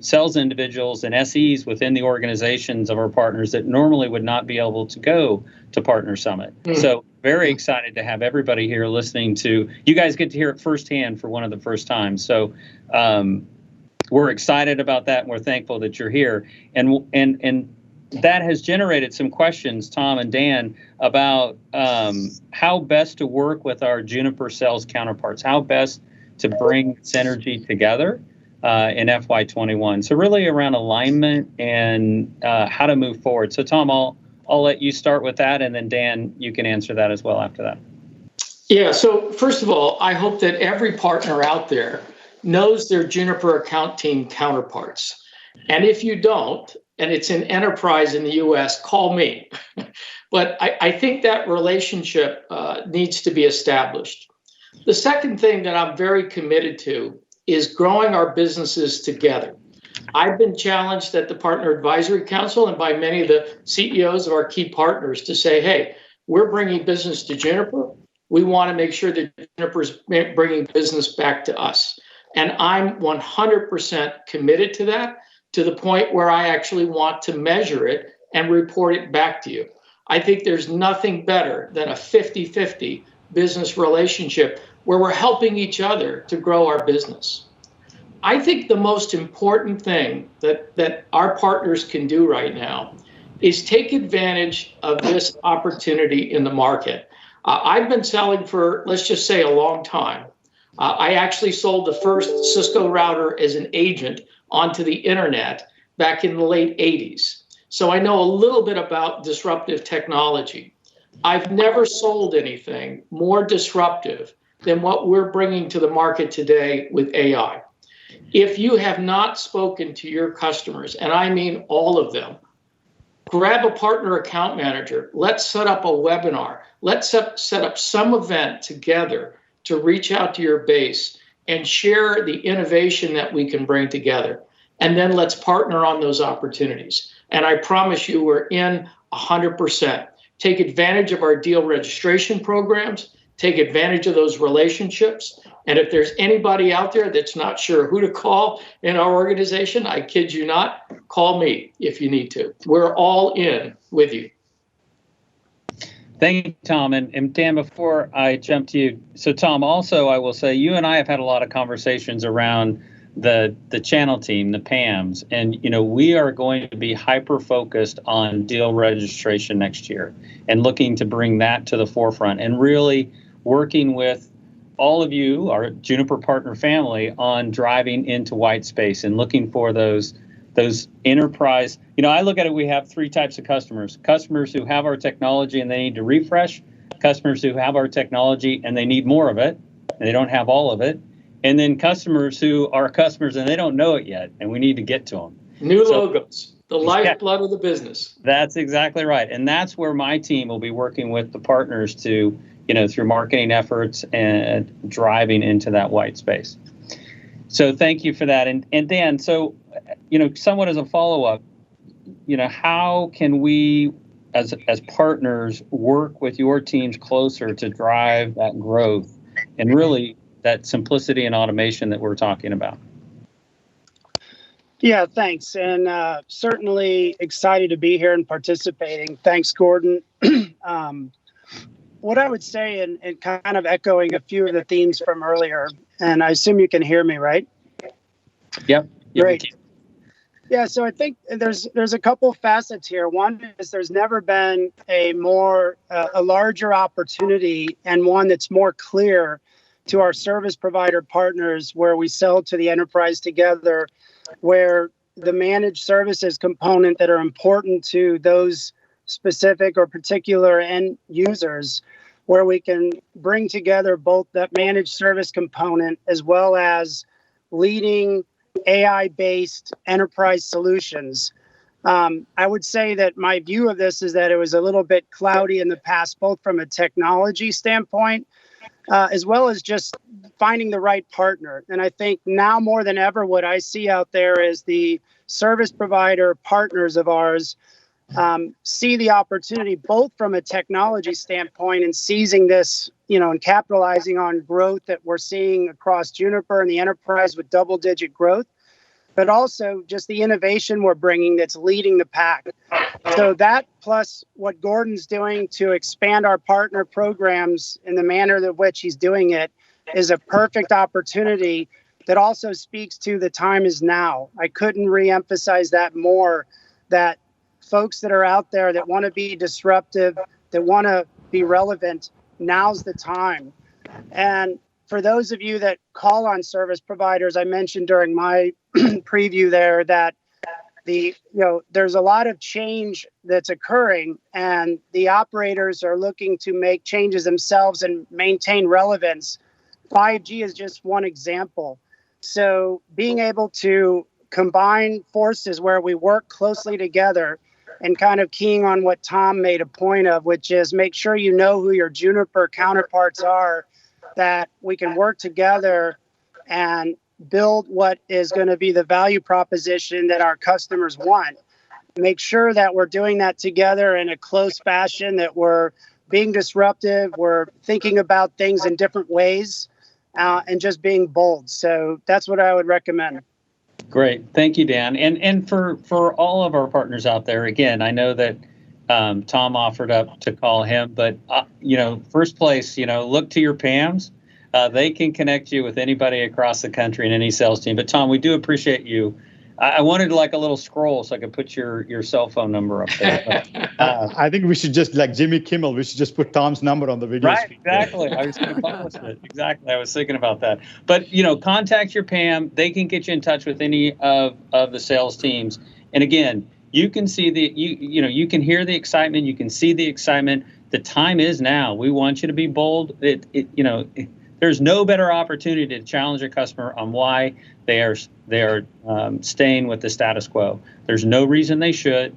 sales individuals and SEs within the organizations of our partners that normally would not be able to go to Partner Summit. So very excited to have everybody here listening to, you guys get to hear it firsthand for one of the first times. So we're excited about that, and we're thankful that you're here. And that has generated some questions, Tom and Dan, about how best to work with our Juniper sales counterparts, how best to bring synergy together in FY21. So really around alignment and how to move forward. So Tom, I'll let you start with that, and then Dan, you can answer that as well after that. Yeah, so first of all, I hope that every partner out there knows their Juniper account team counterparts. And if you don't, and it's an enterprise in the US, call me. But I think that relationship needs to be established. The second thing that I'm very committed to is growing our businesses together. I've been challenged at the Partner Advisory Council and by many of the CEOs of our key partners to say, hey, we're bringing business to Juniper. We want to make sure that Juniper's bringing business back to us. And I'm 100% committed to that, to the point where I actually want to measure it and report it back to you. I think there's nothing better than a 50-50 business relationship where we're helping each other to grow our business. I think the most important thing that our partners can do right now is take advantage of this opportunity in the market. I've been selling for, let's just say, a long time. I actually sold the first Cisco router as an agent onto the internet back in the late 80s. So I know a little bit about disruptive technology. I've never sold anything more disruptive than what we're bringing to the market today with AI. If you have not spoken to your customers, and I mean all of them, grab a partner account manager. Let's set up a webinar. Let's set up some event together to reach out to your base and share the innovation that we can bring together. And then let's partner on those opportunities. And I promise you, we're in 100%. Take advantage of our deal registration programs. Take advantage of those relationships. And if there's anybody out there that's not sure who to call in our organization, I kid you not, call me if you need to. We're all in with you. Thank you, Tom. And Dan, before I jump to you, so Tom, also I will say you and I have had a lot of conversations around the channel team, the PAMs, and we are going to be hyper focused on deal registration next year and looking to bring that to the forefront and really working with all of you, our Juniper partner family, on driving into white space and looking for those enterprise. I look at it, we have three types of customers. Customers who have our technology and they need to refresh, customers who have our technology and they need more of it, and they don't have all of it, and then customers who are customers and they don't know it yet, and we need to get to them. New logos, the lifeblood of the business. That's exactly right. And that's where my team will be working with the partners to, through marketing efforts and driving into that white space. So thank you for that. And Dan, so, somewhat as a follow-up, how can we, as partners, work with your teams closer to drive that growth and really that simplicity and automation that we're talking about? Yeah, thanks. And certainly excited to be here and participating. Thanks, Gordon. What I would say, and kind of echoing a few of the themes from earlier, and I assume you can hear me, right? Yep. Great. Yeah, so I think there's a couple facets here. One is there's never been a larger opportunity and one that's more clear to our service provider partners where we sell to the enterprise together, where the managed services component that are important to those specific or particular end users, where we can bring together both that managed service component as well as leading AI-based enterprise solutions. I would say that my view of this is that it was a little bit cloudy in the past, both from a technology standpoint, as well as just finding the right partner. And I think now more than ever, what I see out there is the service provider partners of ours see the opportunity both from a technology standpoint and seizing this, and capitalizing on growth that we're seeing across Juniper and the enterprise with double-digit growth, but also just the innovation we're bringing that's leading the pack. So that plus what Gordon's doing to expand our partner programs in the manner in which he's doing it is a perfect opportunity that also speaks to the time is now. I couldn't reemphasize that more, that folks that are out there that want to be disruptive, that want to be relevant, now's the time. And for those of you that call on service providers, I mentioned during my preview there that there's a lot of change that's occurring, and the operators are looking to make changes themselves and maintain relevance. 5G is just one example. So being able to combine forces where we work closely together and kind of keying on what Tom made a point of, which is make sure you know who your Juniper counterparts are, that we can work together and build what is going to be the value proposition that our customers want. Make sure that we're doing that together in a close fashion, that we're being disruptive, we're thinking about things in different ways, and just being bold. So that's what I would recommend. Great. Thank you, Dan. And for all of our partners out there, again, I know that Tom offered up to call him, but, first place, look to your PAMs. They can connect you with anybody across the country and any sales team. But Tom, we do appreciate you. I wanted like a little scroll so I could put your cell phone number up there. But, I think we should just, like Jimmy Kimmel, we should just put Tom's number on the video. Right, screen. exactly. I was going to publish it. Exactly. I was thinking about that. But, contact your PAM. They can get you in touch with any of the sales teams. And again, you can see you can hear the excitement. You can see the excitement. The time is now. We want you to be bold. There's no better opportunity to challenge a customer on why they are staying with the status quo. There's no reason they should,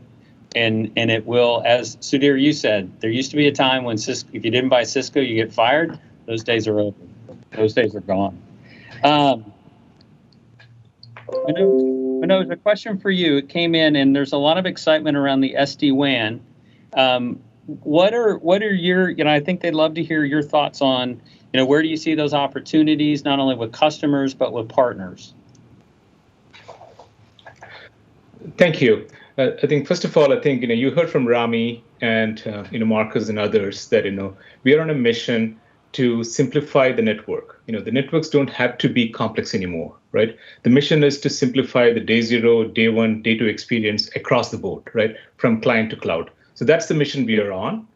and it will. As Sudhir, you said, there used to be a time when if you didn't buy Cisco, you get fired. Those days are over. Those days are gone. I know there's a question for you. It came in, and there's a lot of excitement around the SD-WAN. What are your? I think they'd love to hear your thoughts on. Where do you see those opportunities, not only with customers, but with partners? Thank you. I think, first of all, you heard from Rami and, Marcus and others that, we are on a mission to simplify the network. The networks don't have to be complex anymore, right? The mission is to simplify the day zero, day one, day two experience across the board, right? From client to cloud. So that's the mission we are on.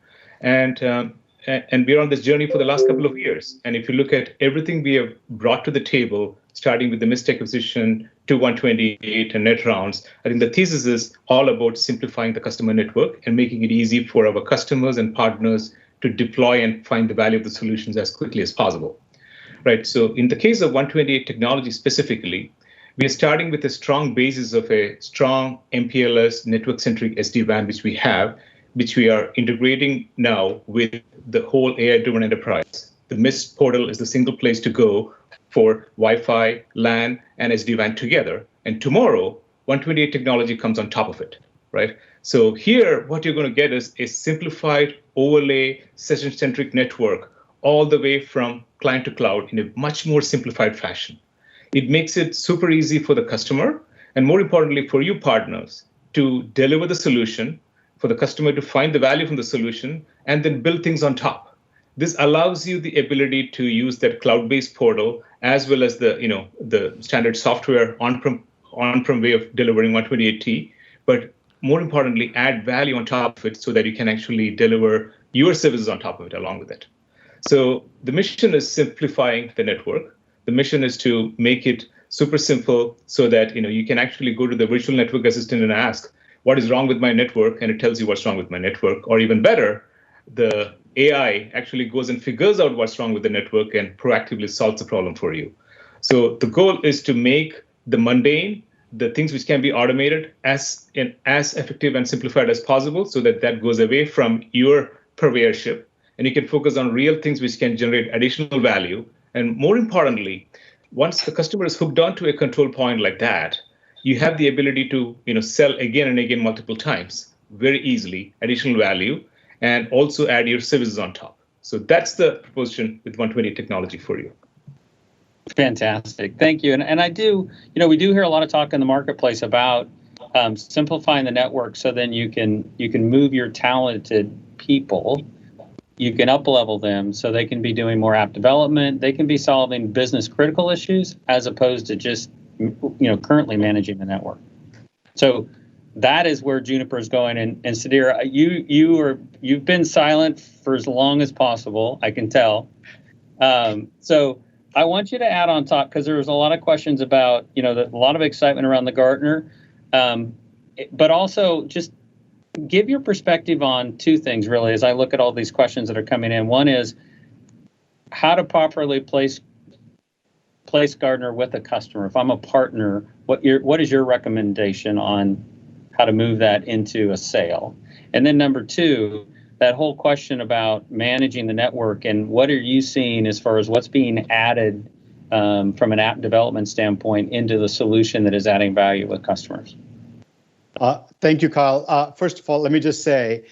And we're on this journey for the last couple of years. And if you look at everything we have brought to the table, starting with the Mist acquisition to 128 and net rounds, I think the thesis is all about simplifying the customer network and making it easy for our customers and partners to deploy and find the value of the solutions as quickly as possible. Right. So in the case of 128 technology specifically, we are starting with a strong basis of a strong MPLS network-centric SD-WAN, which we are integrating now with the whole AI-driven enterprise. The Mist portal is the single place to go for Wi-Fi, LAN, and SD-WAN together. And tomorrow, 128 technology comes on top of it, right? So here, what you're going to get is a simplified overlay session-centric network all the way from client to cloud in a much more simplified fashion. It makes it super easy for the customer, and more importantly, for you partners to deliver the solution, for the customer to find the value from the solution, and then build things on top. This allows you the ability to use that cloud-based portal as well as the standard software on-prem way of delivering 128T, but more importantly, add value on top of it so that you can actually deliver your services on top of it along with it. So the mission is simplifying the network. The mission is to make it super simple so that you can actually go to the virtual network assistant and ask, what is wrong with my network? And it tells you what's wrong with my network. Or even better, the AI actually goes and figures out what's wrong with the network and proactively solves the problem for you. So the goal is to make the mundane, the things which can be automated, as effective and simplified as possible so that goes away from your purveyorship. And you can focus on real things which can generate additional value. And more importantly, once the customer is hooked onto a control point like that, you have the ability to sell again and again multiple times. very easily, additional value, and also add your services on top. So that's the proposition with 120 technology for you. Fantastic. Thank you. And I do, we do hear a lot of talk in the marketplace about simplifying the network so then you can move your talented people, you can up-level them so they can be doing more app development, they can be solving business critical issues as opposed to just, currently managing the network. So that is where Juniper is going. And Sudhir, you've been silent for as long as possible, I can tell. So I want you to add on top, because there was a lot of questions about, a lot of excitement around the Gartner, but also just give your perspective on two things, really, as I look at all these questions that are coming in. One is how to properly place Gartner with a customer. If I'm a partner, what is your recommendation on how to move that into a sale? And then number two, that whole question about managing the network and what are you seeing as far as what's being added from an app development standpoint into the solution that is adding value with customers? Thank you, Kyle. First of all, let me just say,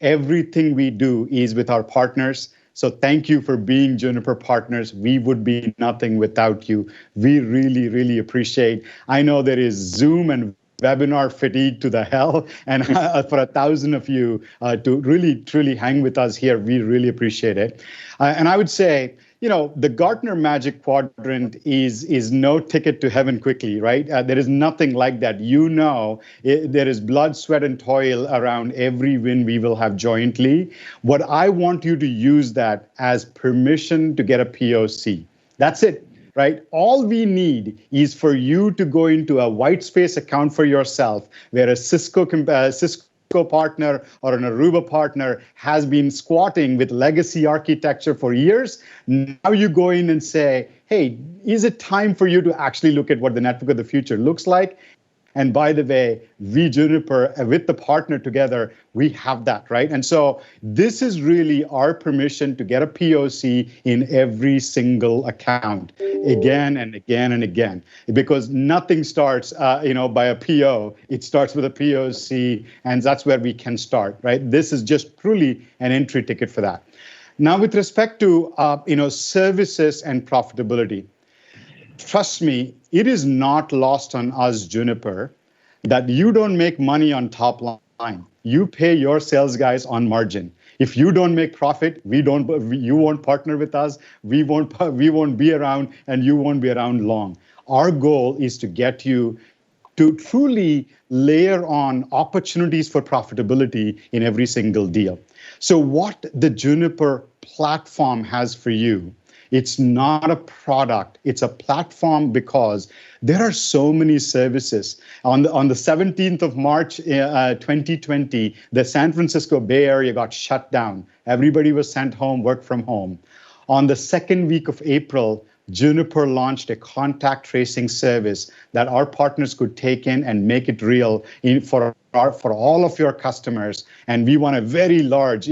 everything we do is with our partners. So thank you for being Juniper partners. We would be nothing without you. We really, really appreciate. I know there is Zoom and webinar fatigue to the hell, and for 1,000 of you to really, truly hang with us here, we really appreciate it. And I would say, the Gartner Magic Quadrant is no ticket to heaven quickly, right? There is nothing like that. There is blood, sweat, and toil around every win we will have jointly. What I want you to use that as permission to get a POC. That's it, right? All we need is for you to go into a white space account for yourself, where a Cisco partner or an Aruba partner has been squatting with legacy architecture for years. Now you go in and say, hey, is it time for you to actually look at what the network of the future looks like? And by the way, we Juniper, with the partner together, we have that, right? And so this is really our permission to get a POC in every single account, again and again and again, because nothing starts, by a PO. It starts with a POC, and that's where we can start, right? This is just truly an entry ticket for that. Now, with respect to, services and profitability, trust me, it is not lost on us, Juniper, that you don't make money on top line. You pay your sales guys on margin. If you don't make profit, you won't partner with us. We won't be around, and you won't be around long. Our goal is to get you to truly layer on opportunities for profitability in every single deal. So what the Juniper platform has for you, it's not a product, it's a platform, because there are so many services. On the 17th of March, 2020, the San Francisco Bay Area got shut down. Everybody was sent home, work from home. On the second week of April, Juniper launched a contact tracing service that our partners could take in and make it real for all of your customers. And we won a very large,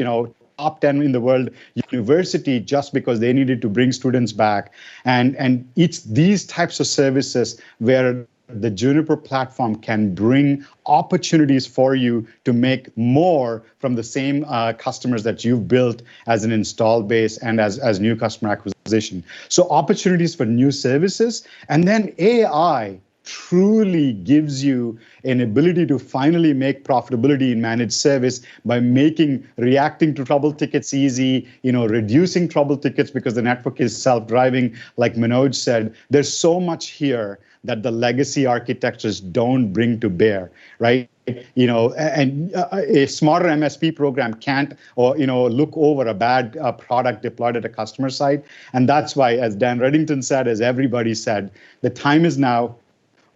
top 10 in the world university just because they needed to bring students back. And it's these types of services where the Juniper platform can bring opportunities for you to make more from the same customers that you've built as an install base and as new customer acquisition. So opportunities for new services, and then AI truly gives you an ability to finally make profitability in managed service by reacting to trouble tickets easy, reducing trouble tickets because the network is self-driving, like Manoj said. There's so much here that the legacy architectures don't bring to bear, right? And a smarter MSP program can't, look over a bad product deployed at a customer site. And that's why, as Dan Reddington said, as everybody said, the time is now.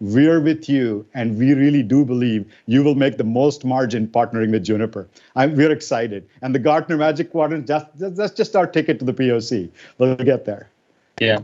We're with you, and we really do believe you will make the most margin partnering with Juniper. We're excited. And the Gartner Magic Quadrant, that's just our ticket to the POC. We'll get there. Yeah.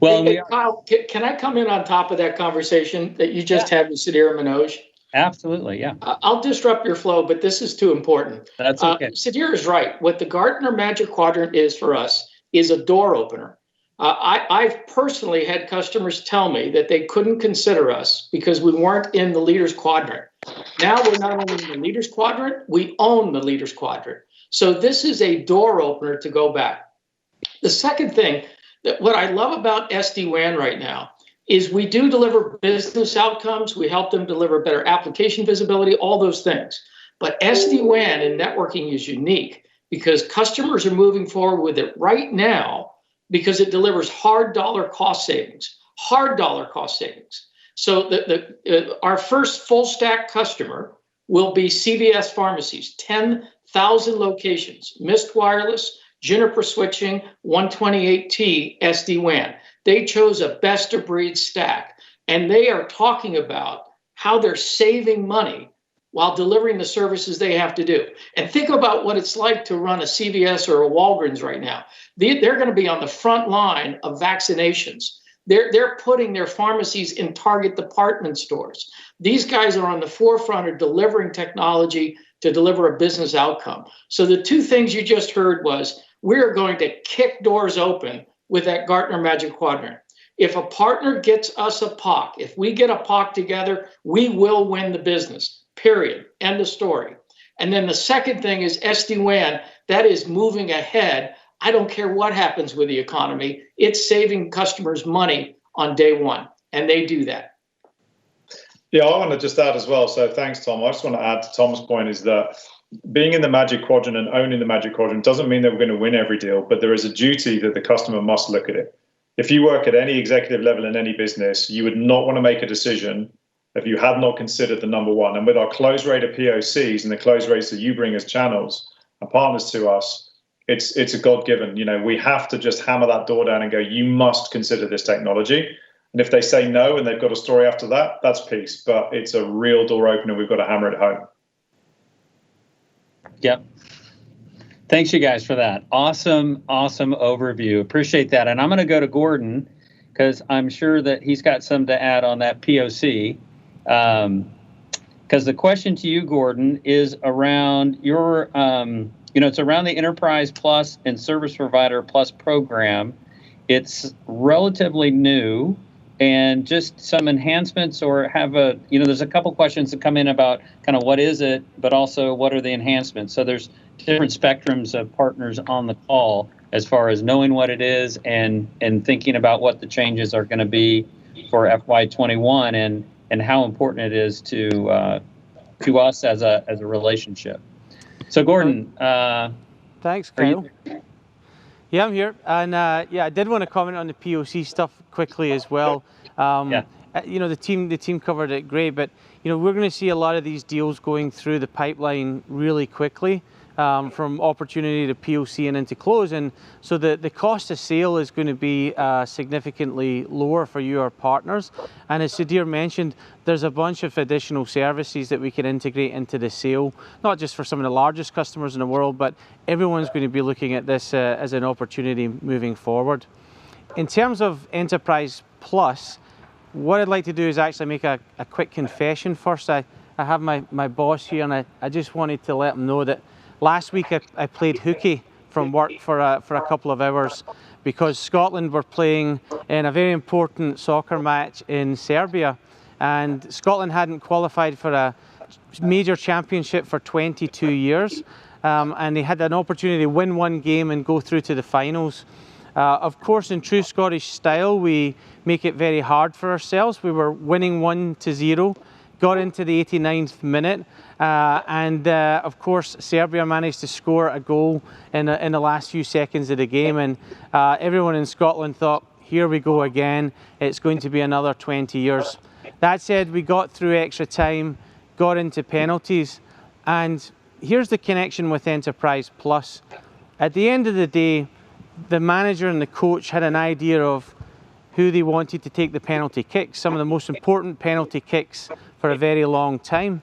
Well, hey, Kyle, can I come in on top of that conversation that you just had with Sudhir and Manoj? Absolutely, yeah. I'll disrupt your flow, but this is too important. That's okay. Sudhir is right. What the Gartner Magic Quadrant is for us is a door opener. I've personally had customers tell me that they couldn't consider us because we weren't in the leaders quadrant. Now we're not only in the leaders quadrant, we own the leaders quadrant. So this is a door opener to go back. The second thing, that what I love about SD-WAN right now is we do deliver business outcomes. We help them deliver better application visibility, all those things. But SD-WAN in networking is unique because customers are moving forward with it right now because it delivers hard dollar cost savings, So our first full stack customer will be CVS Pharmacies, 10,000 locations, Mist Wireless, Juniper switching, 128T SD-WAN. They chose a best of breed stack, and they are talking about how they're saving money while delivering the services they have to do. And think about what it's like to run a CVS or a Walgreens right now. They're going to be on the front line of vaccinations. They're putting their pharmacies in target department stores. These guys are on the forefront of delivering technology to deliver a business outcome. So the two things you just heard was, we're going to kick doors open with that Gartner Magic Quadrant. If a partner gets us a POC, if we get a POC together, we will win the business, period. End of story. And then the second thing is SD-WAN. That is moving ahead. I don't care what happens with the economy. It's saving customers money on day one, and they do that. Yeah, I want to just add as well. So thanks, Tom. I just want to add to Tom's point is that being in the Magic Quadrant and owning the Magic Quadrant doesn't mean that we're going to win every deal, but there is a duty that the customer must look at it. If you work at any executive level in any business, you would not want to make a decision if you had not considered the number one. And with our close rate of POCs and the close rates that you bring as channels and partners to us, it's a God-given. We have to just hammer that door down and go, you must consider this technology. And if they say no and they've got a story after that, that's peace. But it's a real door opener. We've got to hammer it home. Yep. Thanks, you guys, for that. Awesome overview. Appreciate that. And I'm going to go to Gordon because I'm sure that he's got some to add on that POC. Because the question to you, Gordon, is around your, it's around the Enterprise Plus and Service Provider Plus program. It's relatively new. And just some enhancements or there's a couple questions that come in about kind of what is it, but also what are the enhancements. So there's different spectrums of partners on the call as far as knowing what it is and thinking about what the changes are going to be for FY21 and how important it is to us as a relationship. So Gordon, thanks, Kyle. Yeah, I'm here, and I did want to comment on the POC stuff quickly as well. The team covered it great, but we're going to see a lot of these deals going through the pipeline really quickly, from opportunity to POC and into close, and so the cost of sale is going to be significantly lower for your partners. And as Sudhir mentioned, there's a bunch of additional services that we can integrate into the sale, not just for some of the largest customers in the world, but everyone's going to be looking at this as an opportunity moving forward. In terms of Enterprise Plus, what I'd like to do is actually make a quick confession first. I have my boss here, and I just wanted to let him know that last week I played hooky from work for a couple of hours because Scotland were playing in a very important soccer match in Serbia, and Scotland hadn't qualified for a major championship for 22 years, and they had an opportunity to win one game and go through to the finals. Of course, in true Scottish style, we make it very hard for ourselves. We were winning 1-0, got into the 89th minute, and of course, Serbia managed to score a goal in the last few seconds of the game, and everyone in Scotland thought, here we go again, it's going to be another 20 years. That said, we got through extra time, got into penalties, and here's the connection with Enterprise Plus. At the end of the day, the manager and the coach had an idea of who they wanted to take the penalty kicks, some of the most important penalty kicks for a very long time.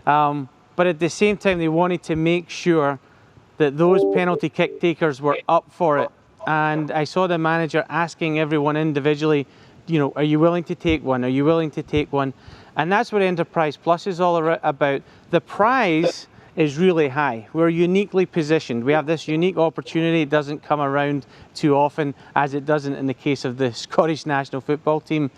But at the same time, they wanted to make sure that those penalty kick takers were up for it. And I saw the manager asking everyone individually, are you willing to take one? Are you willing to take one? And that's what Enterprise Plus is all about. The prize is really high. We're uniquely positioned. We have this unique opportunity. It doesn't come around too often, as it doesn't in the case of the Scottish national football team.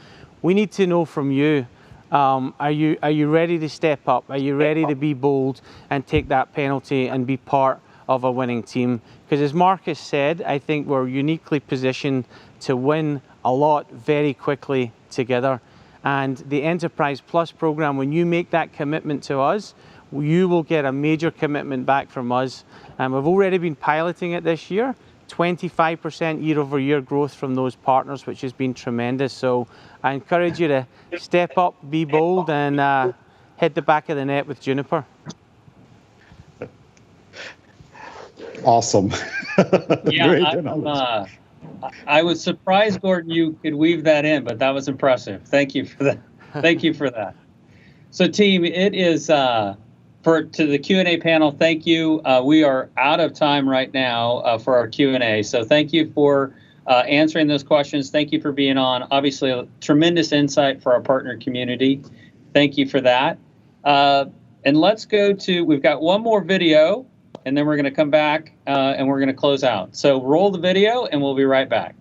We need to know from you, Are you ready to step up? Are you ready to be bold and take that penalty and be part of a winning team? Because as Marcus said, I think we're uniquely positioned to win a lot very quickly together. And the Enterprise Plus program, when you make that commitment to us, you will get a major commitment back from us. And we've already been piloting it this year. 25% year-over-year growth from those partners, which has been tremendous. So I encourage you to step up, be bold, and hit the back of the net with Juniper. Awesome. Yeah, I was surprised, Gordon, you could weave that in, but that was impressive. Thank you for that. Thank you for that. So, team, it is to the Q&A panel. Thank you. We are out of time right now for our Q&A. So, thank you for answering those questions. Thank you for being on. Obviously, a tremendous insight for our partner community. Thank you for that. And let's go to. We've got one more video. And then we're going to come back and we're going to close out. So roll the video and we'll be right back.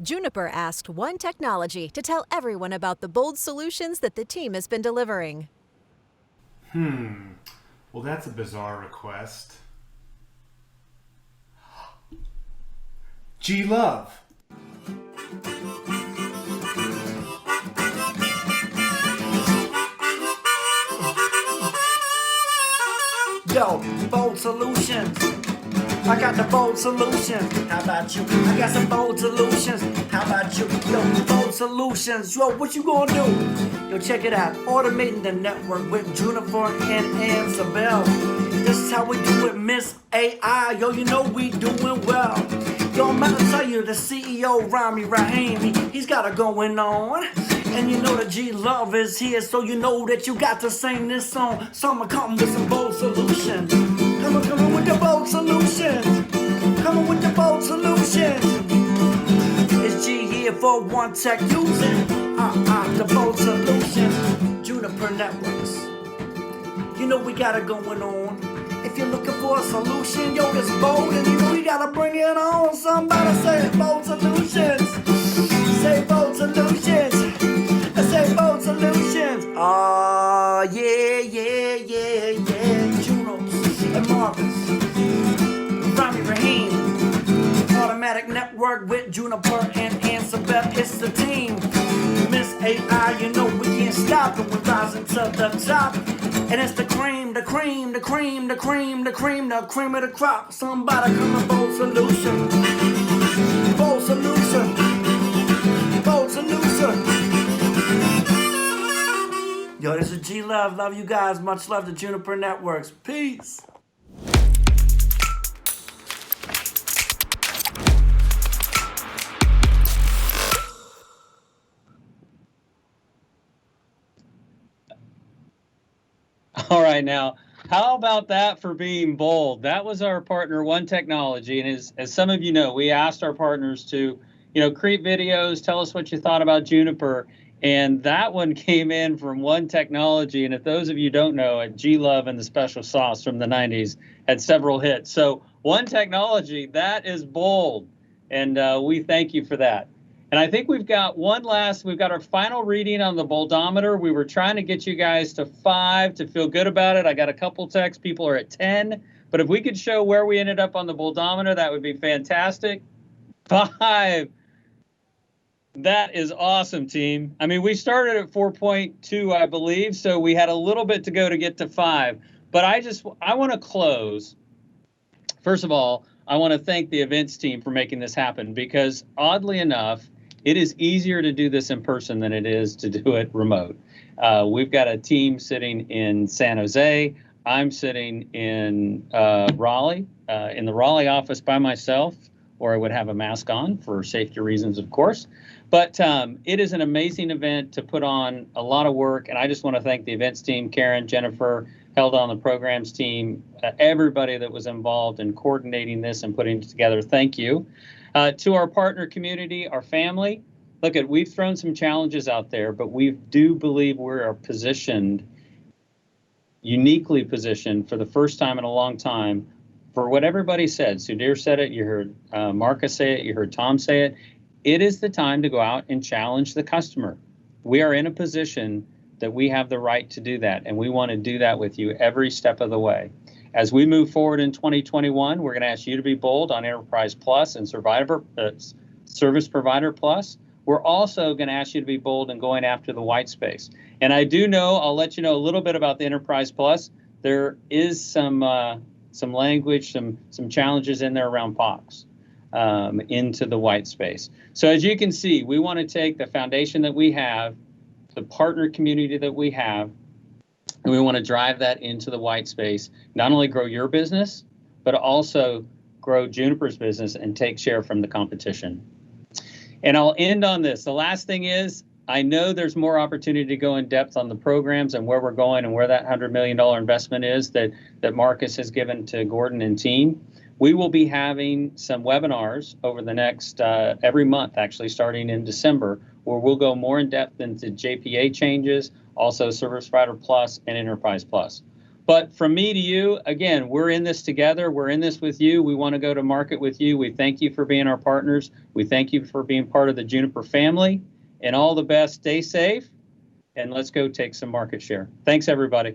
Juniper asked One Technology to tell everyone about the bold solutions that the team has been delivering. Well, that's a bizarre request. G-Love. Yo, bold solutions. I got the bold solutions. How about you? I got some bold solutions. How about you? Yo, bold solutions. Yo, what you gonna do? Yo, check it out. Automating the network with Juniper and Ansabel. This is how we do it, Miss AI. Yo, you know we doing well. Yo, I'm about to tell you, the CEO, Rami Rahimi, he's got it going on. And you know that G-Love is here, so you know that you got to sing this song. So I'ma come with some bold solutions. Come on with the bold solutions. Come on with the bold solutions. It's G here for One Tech using the bold solutions. Juniper Networks. You know we got it going on. If you're looking for a solution, yo, it's bold, and you know we gotta bring it on. Somebody say bold solutions. Say bold solutions. Say bold solutions. Oh, yeah. Junos and Marcus. Rami Rahim. Automatic network with Juniper and Ansabel. It's the team. Miss AI, you know we can't stop and we're rising to the top. And it's the cream of the crop. Somebody come with bold solution. Bold solution. Bold solution. Yo, this is G-Love. Love you guys. Much love to Juniper Networks. Peace. All right, now, how about that for being bold? That was our partner, One Technology. And as some of you know, we asked our partners to, create videos, tell us what you thought about Juniper. And that one came in from One Technology. And if those of you don't know, G-Love and the Special Sauce from the 90s had several hits. So One Technology, that is bold. And we thank you for that. And I think we've got our final reading on the boldometer. We were trying to get you guys to 5 to feel good about it. I got a couple texts. People are at 10. But if we could show where we ended up on the boldometer, that would be fantastic. 5. That is awesome, team. I mean, we started at 4.2, I believe, so we had a little bit to go to get to 5. But I want to close. First of all, I want to thank the events team for making this happen because, oddly enough, it is easier to do this in person than it is to do it remote. We've got a team sitting in San Jose. I'm sitting in Raleigh, in the Raleigh office by myself, or I would have a mask on for safety reasons, of course. But it is an amazing event to put on, a lot of work, and I just want to thank the events team, Karen, Jennifer, held on the programs team, everybody that was involved in coordinating this and putting it together. Thank you. To our partner community, our family, we've thrown some challenges out there, but we do believe we are positioned uniquely positioned for the first time in a long time for what everybody said. Sudhir said it, you heard Marcus say it, you heard Tom say it. It is the time to go out and challenge the customer. We are in a position that we have the right to do that, and we want to do that with you every step of the way. As we move forward in 2021, we're going to ask you to be bold on Enterprise Plus and Service Provider Plus. We're also going to ask you to be bold in going after the white space. And I do know, I'll let you know a little bit about the Enterprise Plus. There is some language, some challenges in there around POCs into the white space. So as you can see, we want to take the foundation that we have, the partner community that we have, and we want to drive that into the white space, not only grow your business, but also grow Juniper's business and take share from the competition. And I'll end on this. The last thing is, I know there's more opportunity to go in depth on the programs and where we're going and where that $100 million investment is that Marcus has given to Gordon and team. We will be having some webinars over the next, every month, actually, starting in December, where we'll go more in depth into JPA changes, also Service Provider Plus and Enterprise Plus. But from me to you, again, we're in this together. We're in this with you. We want to go to market with you. We thank you for being our partners. We thank you for being part of the Juniper family. And all the best. Stay safe, and let's go take some market share. Thanks, everybody.